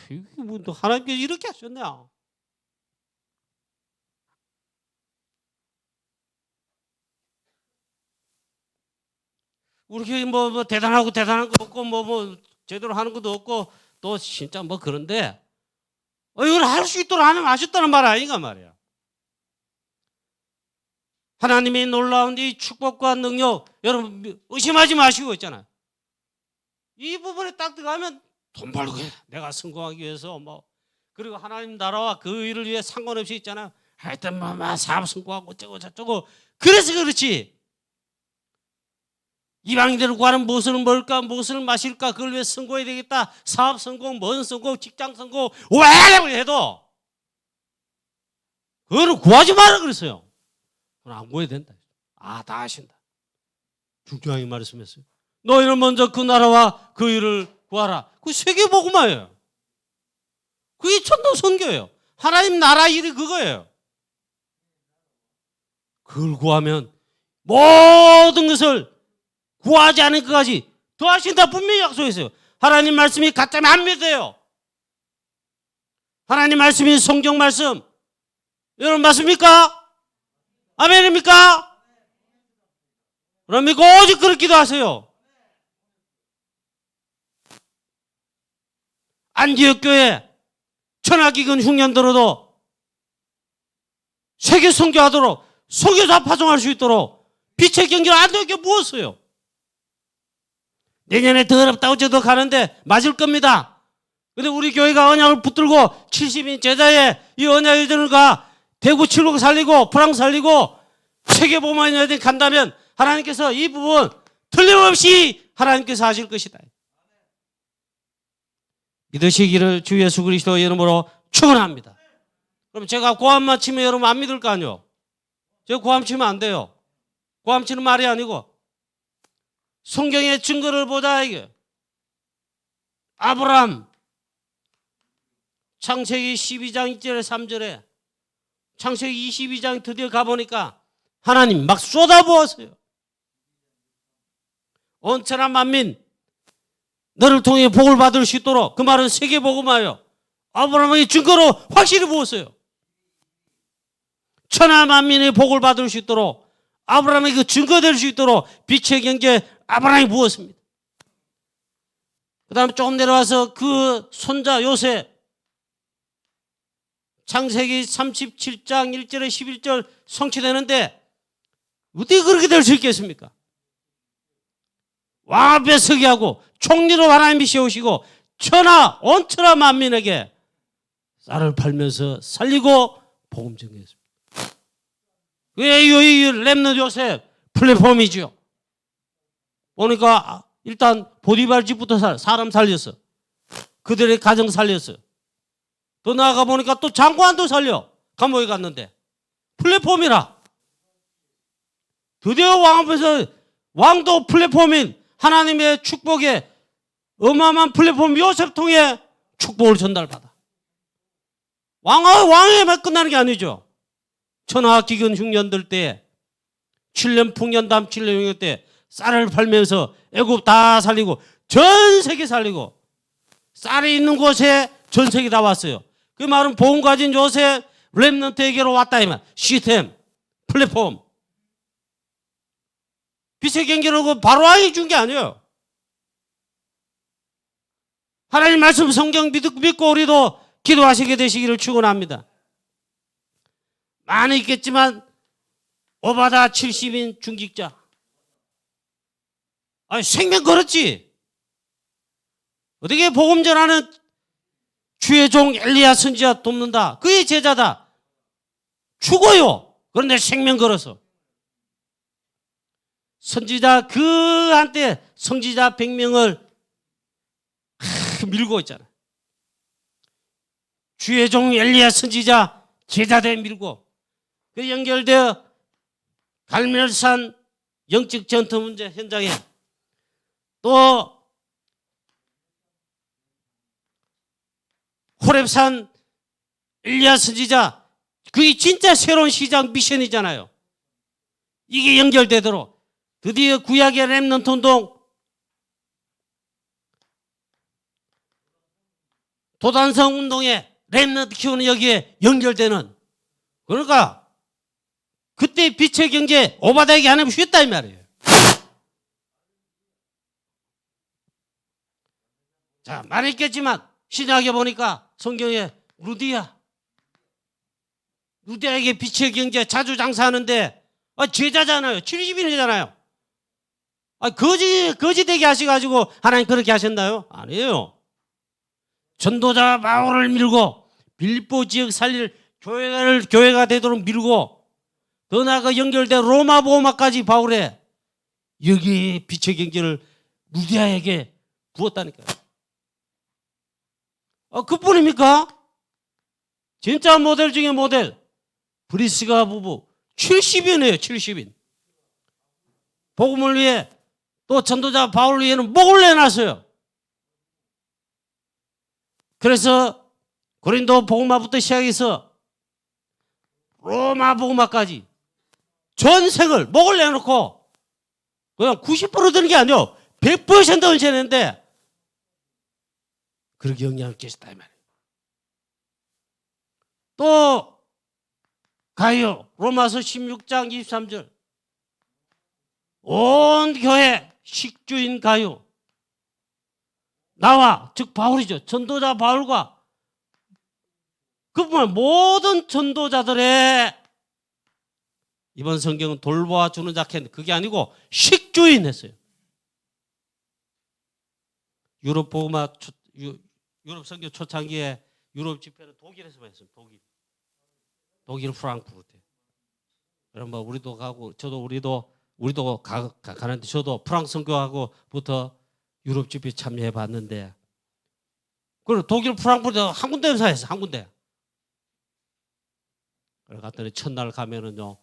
[SPEAKER 1] 이게 뭐 하나님께서 이렇게 하셨냐. 우리 교회 뭐 대단한 거 없고 뭐 제대로 하는 것도 없고 또 진짜 뭐 그런데 이걸 할 수 있도록 하나님 하셨다는 말 아닌가 말이야. 하나님의 놀라운 이 축복과 능력 여러분 의심하지 마시고 있잖아요. 이 부분에 딱 들어가면 돈 벌고 내가 성공하기 위해서 뭐 그리고 하나님 나라와 그 일을 위해 상관없이 있잖아요. 하여튼 뭐 사업 성공하고 어쩌고 저쩌고 그래서 그렇지. 이방인들을 구하는 무엇을 먹을까 무엇을 마실까 그걸 위해 선고해야 되겠다. 사업 성공, 뭔 성공, 직장 성공 왜 해도 그거는 구하지 마라 그랬어요. 그건 안 구해야 된다. 다 하신다. 중요하게 말씀했어요. 너희는 먼저 그 나라와 그 일을 구하라. 그 세계복음화예요. 그게 천도 선교예요. 하나님 나라 일이 그거예요. 그걸 구하면 모든 것을 구하지 않은 것까지 더 하신다 분명히 약속했어요. 하나님 말씀이 가짜면 안 믿어요. 하나님 말씀이 성경 말씀 여러분 맞습니까? 아멘입니까? 그럼 믿고 오직 그렇게 기도하세요. 안디옥 교회 천하기근 흉년들어도 세계 선교하도록 선교사 파송할 수 있도록 빛의 경기를 안디옥에 부었어요. 내년에 더럽다고 저도 가는데 맞을 겁니다. 근데 우리 교회가 언약을 붙들고 70인 제자의 이 언약의 들과 대구 칠곡 살리고 프랑스 살리고 세계복음화에 간다면 하나님께서 이 부분 틀림없이 하나님께서 하실 것이다. 믿으시기를 주 예수 그리스도의 이름으로 축원합니다. 그럼 제가 고함만 치면 여러분 안 믿을 거 아니요? 제가 고함 치면 안 돼요. 고함 치는 말이 아니고 성경의 증거를 보자 이게. 아브라함 창세기 12장 1절에 3절에 창세기 22장 드디어 가보니까 하나님 막 쏟아부었어요. 온 천하 만민 너를 통해 복을 받을 수 있도록 그 말은 세계복음화요. 아브라함의 증거로 확실히 부었어요. 천하 만민의 복을 받을 수 있도록 아브라함의 그 증거될 수 있도록 빛의 경제 아브라함이 부었습니다. 그 다음에 조금 내려와서 그 손자 요셉 창세기 37장 1절에 11절 성취되는데 어떻게 그렇게 될 수 있겠습니까? 왕 앞에 서게 하고 총리로 하나님이 세우시고 온 천하 만민에게 쌀을 팔면서 살리고 복음 전개했습니다. 왜 이 렘넌트 요셉 플랫폼이죠. 보니까 일단 보디발 집부터 사람 살렸어. 그들의 가정 살렸어. 또 나아가 보니까 또 장관도 살려. 감옥에 갔는데 플랫폼이라. 드디어 왕 앞에서 왕도 플랫폼인 하나님의 축복에 어마어마한 플랫폼 요셉 통해 축복을 전달받아. 왕에만 끝나는 게 아니죠. 천하 기근 흉년들 때 7년 풍년 다음 7년 흉년 때 쌀을 팔면서 애굽 다 살리고 전 세계 살리고 쌀이 있는 곳에 전 세계 다 왔어요. 그 말은 복음 가진 요셉 렘넌트에게로 왔다 이 말. 시스템 플랫폼 빛의 경기를 바로 왕이 준 게 아니에요. 하나님 말씀 성경 믿고 우리도 기도하시게 되시기를 축원합니다. 많이 있겠지만 오바다 70인 중직자. 생명 걸었지. 어떻게 복음 전하는 주의 종 엘리야 선지자 돕는다. 그의 제자다. 죽어요. 그런데 생명 걸어서. 선지자 그 한때 선지자 100명을 밀고 있잖아. 주의 종 엘리야 선지자 제자대 밀고 그 연결되어 갈멜산 영적 전투 문제 현장에 또 호렙산 엘리야 선지자 그게 진짜 새로운 시장 미션이잖아요. 이게 연결되도록 드디어 구약의 렘넌트 운동 도단성 운동에 렘넌트 키우는 여기에 연결되는 그러니까 그때 빛의 경제 오바다에게 하나님 주셨다 이 말이에요. 자, 많이 있겠지만 신약에 보니까 성경에 루디아에게 빛의 경제 자주 장사하는데 제자잖아요. 70인이잖아요. 거지 되게 하셔가지고 하나님 그렇게 하셨나요? 아니에요. 전도자 바울을 밀고 빌립보 지역 살릴 교회가 되도록 밀고 더 나아가 연결된 로마 보호막까지 바울의 여기에 빛의 경제를 루디아에게 부었다니까요. 그뿐입니까? 진짜 모델 중에 모델. 브리스가 부부 70인이에요. 70인. 복음을 위해 또 전도자 바울을 위해는 목을 내놨어요. 그래서 고린도 복음화부터 시작해서 로마 복음화까지 전생을 목을 내놓고 그냥 90% 되는 게 아니요. 100% 헌신했는데 그렇게 영향을 끼쳤다 이 말이에요. 또 가요. 로마서 16장 23절. 온 교회 식주인 가요. 나와 즉 바울이죠. 전도자 바울과 그뿐만 모든 전도자들의 이번 성경은 돌보아 주는 자켓 그게 아니고 식주인 했어요. 유럽 복음화 유럽 선교 초창기에 유럽 집회는 독일에서만 했어요. 독일 프랑크푸르트. 여러분 우리도 가고 저도 우리도 가는데 저도 프랑스 선교하고부터 유럽 집회 참여해 봤는데 그리고 독일 프랑크푸르트 한 군데에서 했어. 한 군데. 그래 갔더니 첫날 가면은요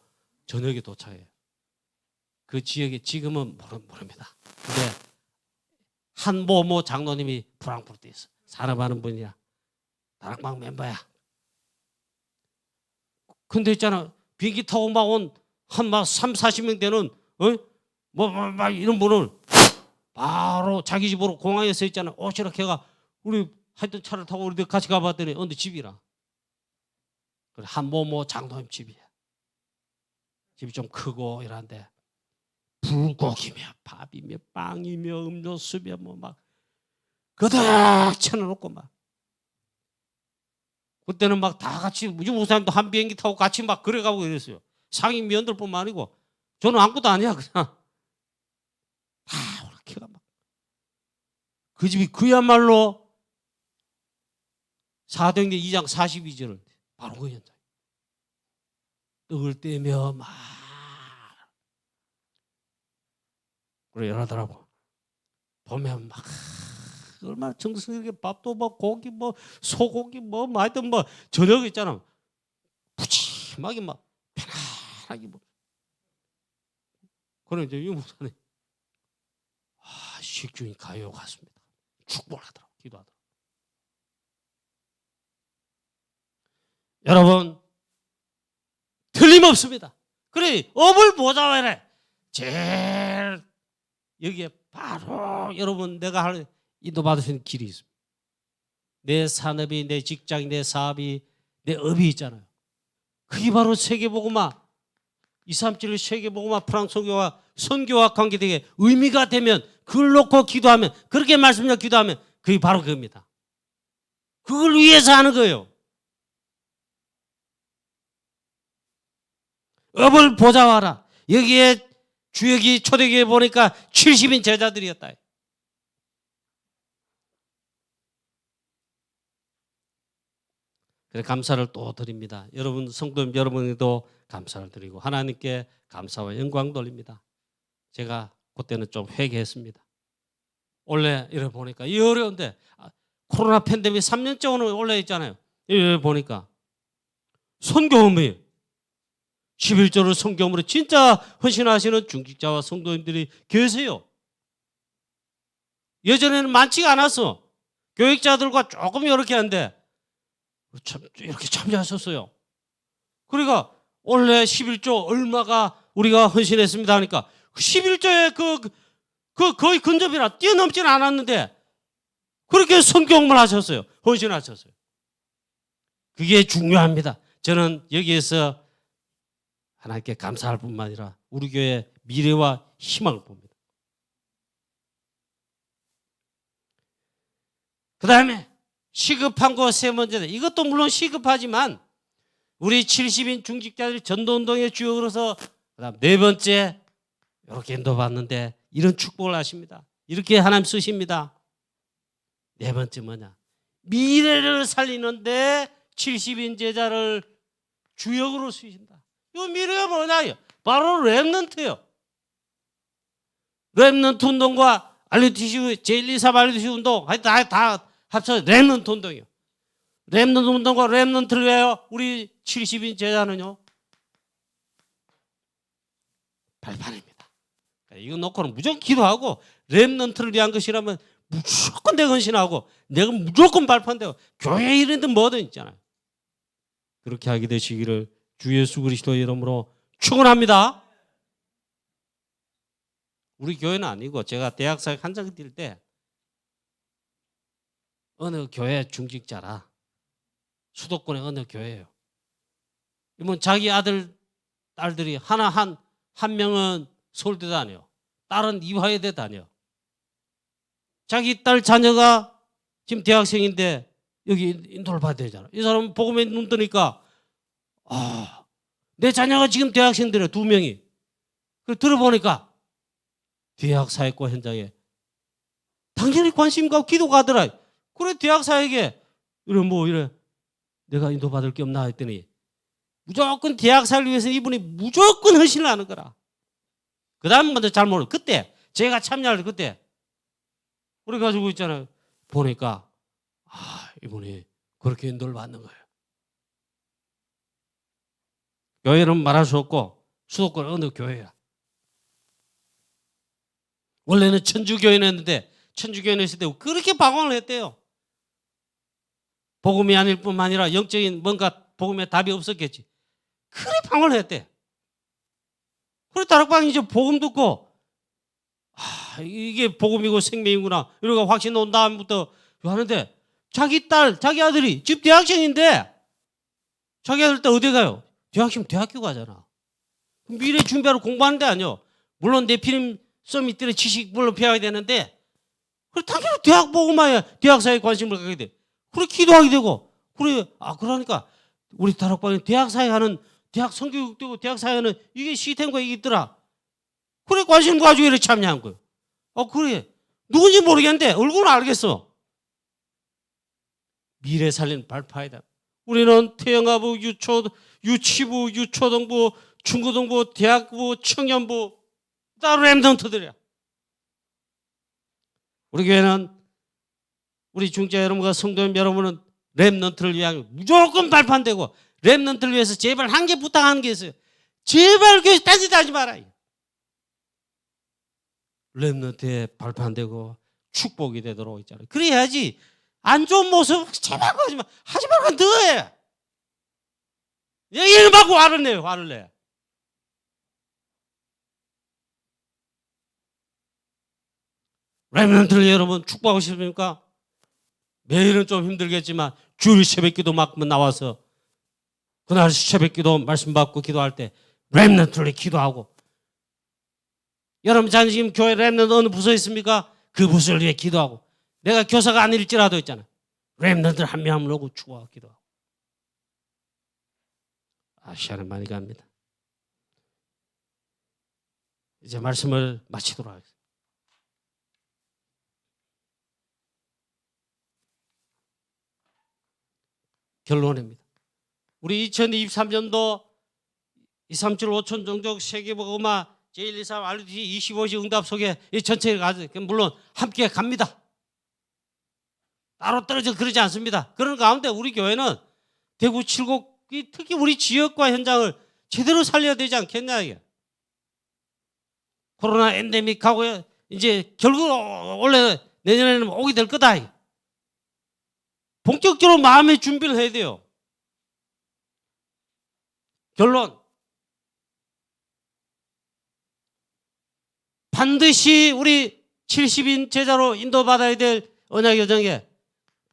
[SPEAKER 1] 저녁에 도착해요. 그 지역에 지금은 모릅니다. 근데 한 모모 장로님이 프랑크푸르트에 있어. 산업하는 분이야. 다락방 멤버야. 근데 있잖아 비행기 타고 막 온 한 막 3, 40명 되는 막 이런 분을 바로 자기 집으로 공항에 서 있잖아. 오시라 걔가 우리 하여튼 차를 타고 우리 같이 가봤더니 근데 집이라. 그래 한 모모 장로님 집이야. 집이 좀 크고 이런데 불고기며 밥이며 빵이며 음료수며 뭐 막 그득 쳐놓고 막 그때는 막 다 같이 무사님도 한 비행기 타고 같이 막 그래가고 이랬어요. 상임위원들뿐만 아니고 저는 아무것도 아니야 그냥 다 오락해가 막 그 집이 그야말로 사도행전 2장 42절을 바로 그 현장. 떡을 떼며 막 그래 이러더라고. 보면 막 얼마나 정성스럽게 밥도 뭐 고기 뭐 소고기 뭐 하여튼 뭐 저녁 있잖아. 푸짐하게 막 편안하게 뭐. 그래 이제 유 목사님 식주인 가요 갔습니다. 축복하더라고 기도하더라고. 여러분 틀림없습니다. 그래 업을 보자고 해. 제일 여기에 바로 여러분 내가 할 인도받을 수 있는 길이 있습니다. 내 산업이 내 직장이 내 사업이 내 업이 있잖아요. 그게 바로 세계복음화 237 세계복음화 프랑스 선교와 관계되게 의미가 되면 그걸 놓고 기도하면 그렇게 말씀드려 기도하면 그게 바로 그겁니다. 그걸 위해서 하는 거예요. 업을 보자와라. 여기에 주역이 초대교회 보니까 70인 제자들이었다. 그래서 감사를 또 드립니다. 여러분 성도 여러분에도 감사를 드리고 하나님께 감사와 영광 돌립니다. 제가 그때는 좀 회개했습니다. 원래 이래 보니까 이 어려운데 코로나 팬데믹 3년째 오늘 올라 있잖아요. 이래 보니까 선교음이에요. 11조를 선교음으로 진짜 헌신하시는 중직자와 성도님들이 계세요. 예전에는 많지가 않았어. 교육자들과 조금 이렇게 한데 이렇게 참여하셨어요. 그러니까 원래 11조 얼마가 우리가 헌신했습니다 하니까 11조에 거의 근접이나 뛰어넘지는 않았는데 그렇게 선교음을 하셨어요. 헌신하셨어요. 그게 중요합니다. 저는 여기에서 하나님께 감사할 뿐만 아니라 우리 교회의 미래와 희망을 봅니다. 그 다음에 시급한 거 세 번째는 이것도 물론 시급하지만 우리 70인 중직자들이 전도운동의 주역으로서 그다음 네 번째 이렇게 인도받는데 이런 축복을 하십니다. 이렇게 하나님 쓰십니다. 네 번째 뭐냐? 미래를 살리는데 70인 제자를 주역으로 쓰신다. 이 미래가 뭐냐? 바로 렘넌트예요. 렘넌트 운동과 RUTC, 제123 RUTC 운동, 다 합쳐서 렘넌트 운동이요. 렘넌트 운동과 렘넌트를 위하여 우리 70인 제자는요, 발판입니다. 이거 놓고는 무조건 기도하고, 렘넌트를 위한 것이라면 무조건 내가 헌신하고, 내가 무조건 발판되고, 교회 일이든 뭐든 있잖아요. 그렇게 하게 되시기를 주 예수 그리스도의 이름으로 축원합니다. 우리 교회는 아니고, 제가 대학사역 한장 뛸 때 어느 교회 중직자라, 수도권의 어느 교회예요. 이번 자기 아들, 딸들이 한 명은 서울대 다녀, 딸은 이화여대 다녀. 자기 딸 자녀가 지금 대학생인데 여기 인도를 받아야 되잖아. 이 사람은 복음에 눈 뜨니까, 내 자녀가 지금 대학생들이야, 2명이. 그걸 들어보니까 대학사역과 현장에 당연히 관심과 기도가 하더라. 그래, 대학사역에 이래 내가 인도받을 게 없나 했더니 무조건 대학사역을 위해서 이분이 무조건 헌신을 하는 거라. 그 다음 먼저 잘 모르고, 그때 제가 참여할 그때 우리 가지고 있잖아요. 보니까 이분이 그렇게 인도를 받는 거예요. 교회는 말할 수 없고 수도권 어느 교회야. 원래는 천주교회였는데, 천주교회에 있을 때 그렇게 방황을 했대요. 복음이 아닐 뿐만 아니라 영적인 뭔가 복음에 답이 없었겠지. 그래 방황을 했대. 그래 다락방이 이제 복음 듣고, 이게 복음이고 생명이구나 이러고 확신 온 다음부터 하는데, 자기 딸, 자기 아들이 지금 대학생인데, 자기 아들 때 어디 가요? 대학교 가잖아. 미래 준비하러 공부하는 데 아니요. 물론 네피림 서밋 때는 지식 물론 배워야 되는데, 그래 당연히 대학 보고만 대학사에 관심을 갖게 돼. 그래 기도하게 되고, 그래 그러니까 우리 다락방에 대학사에 하는, 대학 성교육되고 대학사회는 이게 시스템과 이게 있더라. 그래 관심 가지고 이렇게 참여한 거예요. 그래 누군지 모르겠는데 얼굴은 알겠어. 미래 살리는 발파이다. 우리는 태영아부, 유치부, 유초등부, 중고등부, 대학부, 청년부 다 렘넌트들이야. 우리 교회는, 우리 중자 여러분과 성도님 여러분은 렘넌트를 위한 무조건 발판되고, 렘넌트를 위해서 제발 한 개 부탁하는 게 있어요. 제발 교회 딴짓하지 마라. 렘넌트에 발판되고 축복이 되도록 있잖아요. 그래야지. 안 좋은 모습 제발 하지 마. 하지 말고 더 해. 얘기를 받고 화를 내. 렘넌트를 여러분 축복하고 싶습니까? 매일은 좀 힘들겠지만 주일 새벽기도만큼은 나와서 그날 새벽기도 말씀 받고 기도할 때 렘넌트를 기도하고, 여러분 자녀 지금 교회 렘넌트 어느 부서에 있습니까? 그 부서를 위해 기도하고, 내가 교사가 아닐지라도 있잖아, 렘넌트 한 명 한 명 오고 축복하고 기도하고. 시간은 많이 갑니다. 이제 말씀을 마치도록 하겠습니다. 결론입니다. 우리 2023년도 237 5천 종족 세계복음화 제123 RUTC 25시 응답 속에 이 전체를 가지고, 물론 함께 갑니다. 따로 떨어져 그러지 않습니다. 그런 가운데 우리 교회는 대구 칠곡이 특히 우리 지역과 현장을 제대로 살려야 되지 않겠냐 이게. 코로나 엔데믹하고 이제 결국 원래 내년에는 오게 될 거다. 본격적으로 마음의 준비를 해야 돼요. 결론, 반드시 우리 70인 제자로 인도받아야 될 언약 여정에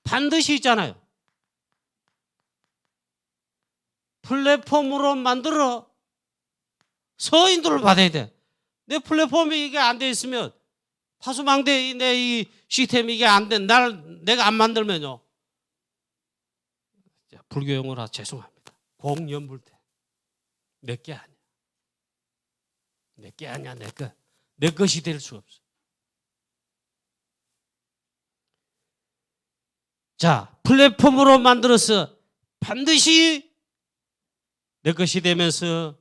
[SPEAKER 1] 반드시 있잖아요. 플랫폼으로 만들어 서인도를 받아야 돼. 내 플랫폼이 이게 안 돼 있으면, 파수망대 내 이 시스템이 이게 안 돼, 내가 안 만들면요, 불교 용어라 죄송합니다. 공연불대. 내게 아니야. 내게 아니야. 내 것이 될 수 없어. 자, 플랫폼으로 만들어서 반드시 내 것이 되면서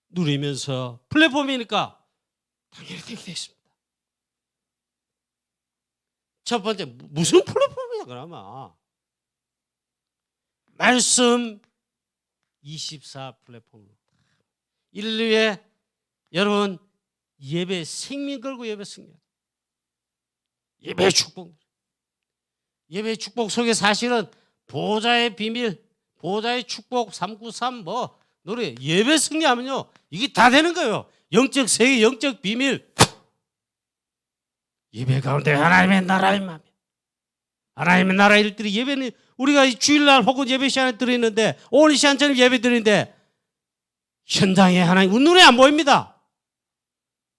[SPEAKER 1] 누리면서, 플랫폼이니까 당연히 되게 돼 있습니다. 첫 번째 무슨 플랫폼이야 그러면? 말씀 24 플랫폼. 인류에 여러분 예배 생명 걸고 예배 승리. 예배 축복. 예배 축복 속에 사실은 보좌의 비밀, 보좌의 축복 393 뭐 노래 예배 승리하면요 이게 다 되는 거예요. 영적 세계, 영적 비밀. 예배 가운데 하나님의 나라의 마음. 하나님의 나라 일들이 예배는 우리가 주일날 혹은 예배 시간에 드리는데 오늘 시간처럼 예배 드리는데 현장에 하나님 눈에 안 보입니다.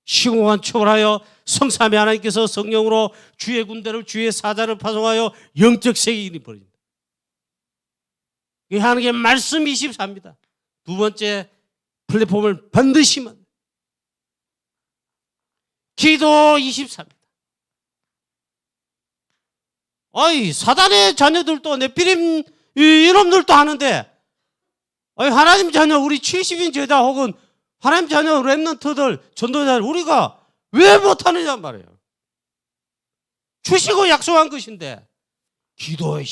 [SPEAKER 1] 시공간 초월하여 성삼위 하나님께서 성령으로 주의 군대를 주의 사자를 파송하여 영적 세계 일이 벌어집니다. 이 하나님의 말씀 24입니다. 두 번째 플랫폼을 반드시 만 기도 24입니다. 아이 사단의 자녀들도 네피림 이놈들도 하는데 아니 하나님 자녀 우리 70인 제자 혹은 하나님 자녀 렘넌트들 전도자들 우리가 왜 못하느냐 말이에요. 주시고 약속한 것인데 기도의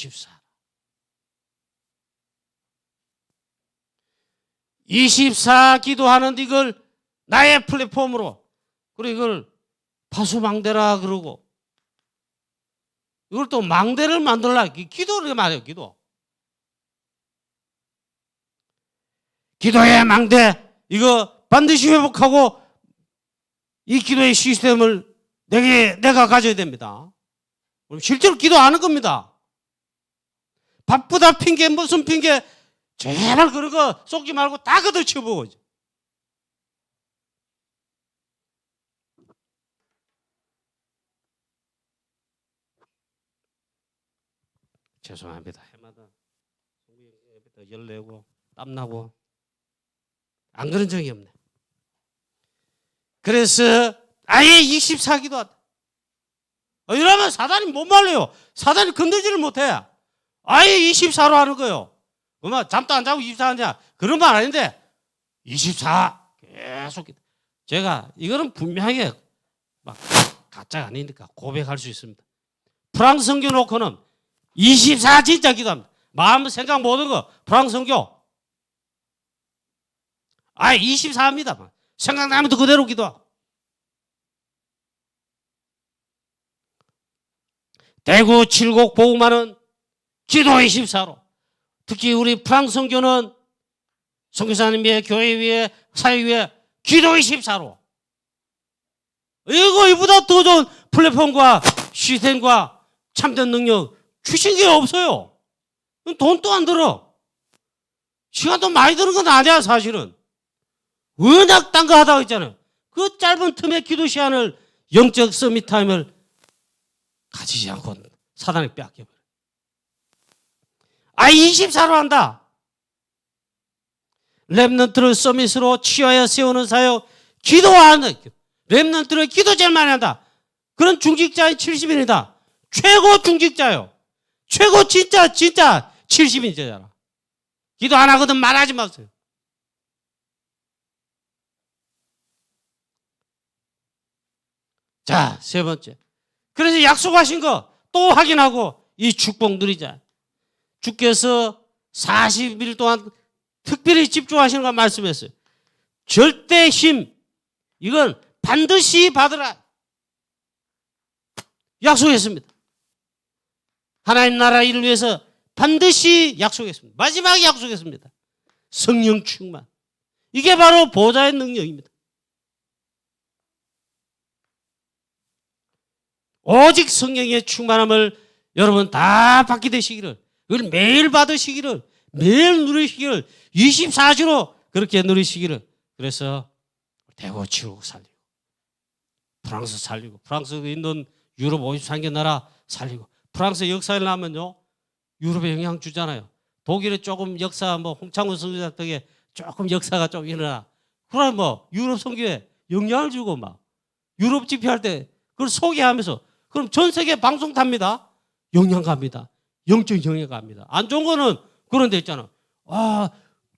[SPEAKER 1] 24 기도하는데 이걸 나의 플랫폼으로 그리고 이걸 파수망대라 그러고 이걸 또 망대를 만들라 기도를 말해요. 기도의 망대 이거 반드시 회복하고 이 기도의 시스템을 내가 가져야 됩니다. 실제로 기도하는 겁니다. 바쁘다 핑계 무슨 핑계 제발 그런 거 쏟지 말고 다 걷어치워보고 죄송합니다. 해마다 열내고 땀나고 안 그런 적이 없네. 그래서 아예 24기도 하다. 이러면 사단이 못 말려요. 사단이 건들지를 못해. 아예 24로 하는 거예요. 그러면 잠도 안 자고 24 하냐? 그런 말 아닌데 24 계속. 제가 이거는 분명하게 막 가짜가 아니니까 고백할 수 있습니다. 프랑스 선교 놓고는 24 진짜 기도합니다. 마음 생각 모든 거 프랑스 선교. 24입니다. 생각나면 또 그대로 기도하고. 대구 칠곡 복음화는 기도 24로. 특히 우리 프랑스 선교는 선교사님 위에 교회 위에 사회 위에 기도 24로. 이보다 더 좋은 플랫폼과 시스템과 참된 능력 주신 게 없어요. 돈도 안 들어. 시간도 많이 드는 건 아니야 사실은. 워낙 딴 거 하다가 있잖아요. 그 짧은 틈에 기도 시간을 영적 서밋 타임을 가지지 않고 사단이 빼앗겨버려요. 24로 한다. 렘넌트를 서밋으로 치유하여 세우는 사역 기도하는 렘넌트를 기도 제일 많이 한다. 그런 중직자의 70인이다. 최고 중직자요. 최고 진짜 70인이잖아. 기도 안 하거든 말하지 마세요. 자, 세 번째. 그래서 약속하신 거 또 확인하고 이 축복 누리자. 주께서 40일 동안 특별히 집중하시는 거 말씀했어요. 절대 힘. 이건 반드시 받으라. 약속했습니다. 하나님 나라 일을 위해서 반드시 약속했습니다. 마지막에 약속했습니다. 성령 충만. 이게 바로 보좌의 능력입니다. 오직 성령의 충만함을 여러분 다 받게 되시기를, 그걸 매일 받으시기를, 매일 누리시기를, 24시로 그렇게 누리시기를. 그래서 대구 칠곡 살리고, 프랑스 살리고, 프랑스에 있는 유럽 53개 나라 살리고, 프랑스 역사에 나면요 유럽에 영향 주잖아요. 독일에 조금 역사 홍창훈 선교사 덕에 조금 역사가 좀 일어나. 그럼 유럽 선교에 영향을 주고 막 유럽 집회할 때 그걸 소개하면서 그럼 전 세계 방송 탑니다. 영향 갑니다. 영적 영향 갑니다. 안 좋은 거는 그런 데 있잖아.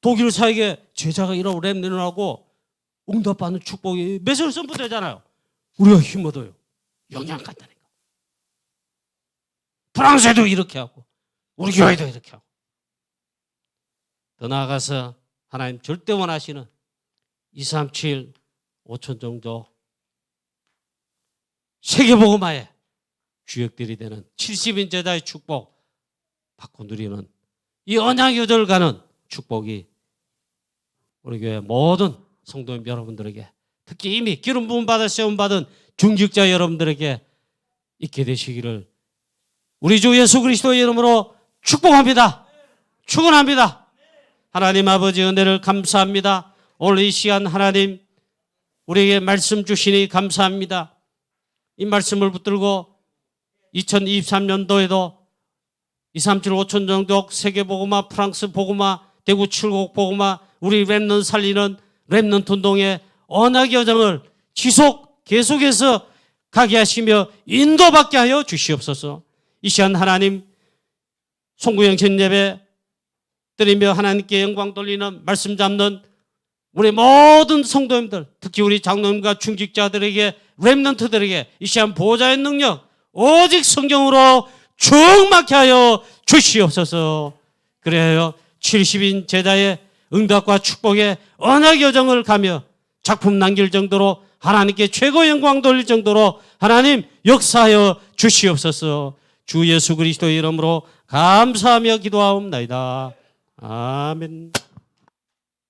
[SPEAKER 1] 독일 사역에 제자가 일하고 렘넌트하고 응답받는 축복이 메시지 선포되잖아요. 우리가 힘 얻어요. 영향 간다니까. 프랑스에도 이렇게 하고 우리 교회도 이렇게 하고 더 나아가서 하나님 절대 원하시는 237 5천 정도 세계복음화의 주역들이 되는 70인 제자의 축복 받고 누리는 이 언약여절 가는 축복이 우리 교회 모든 성도님 여러분들에게 특히 이미 기름 부음 받아 세움 받은 중직자 여러분들에게 있게 되시기를 우리 주 예수 그리스도의 이름으로 축복합니다. 축원합니다. 하나님 아버지 은혜를 감사합니다. 오늘 이 시간 하나님 우리에게 말씀 주시니 감사합니다. 이 말씀을 붙들고 2023년도에도 237 5천 정도 세계복음화, 프랑스 복음화, 대구 칠곡 복음화, 우리 렘넌트 살리는 렘넌트 운동의 언약 여정을 계속해서 가게 하시며 인도받게 하여 주시옵소서. 이 시간 하나님 송구영신 예배 드리며 하나님께 영광 돌리는 말씀 잡는 우리 모든 성도님들, 특히 우리 장로님과 중직자들에게 렘넌트들에게 이 시간 보호자의 능력 오직 성경으로 충만케 하여 주시옵소서. 그래요 70인 제자의 응답과 축복의 언약 여정을 가며 작품 남길 정도로 하나님께 최고 영광 돌릴 정도로 하나님 역사하여 주시옵소서. 주 예수 그리스도의 이름으로 감사하며 기도하옵나이다. 아멘.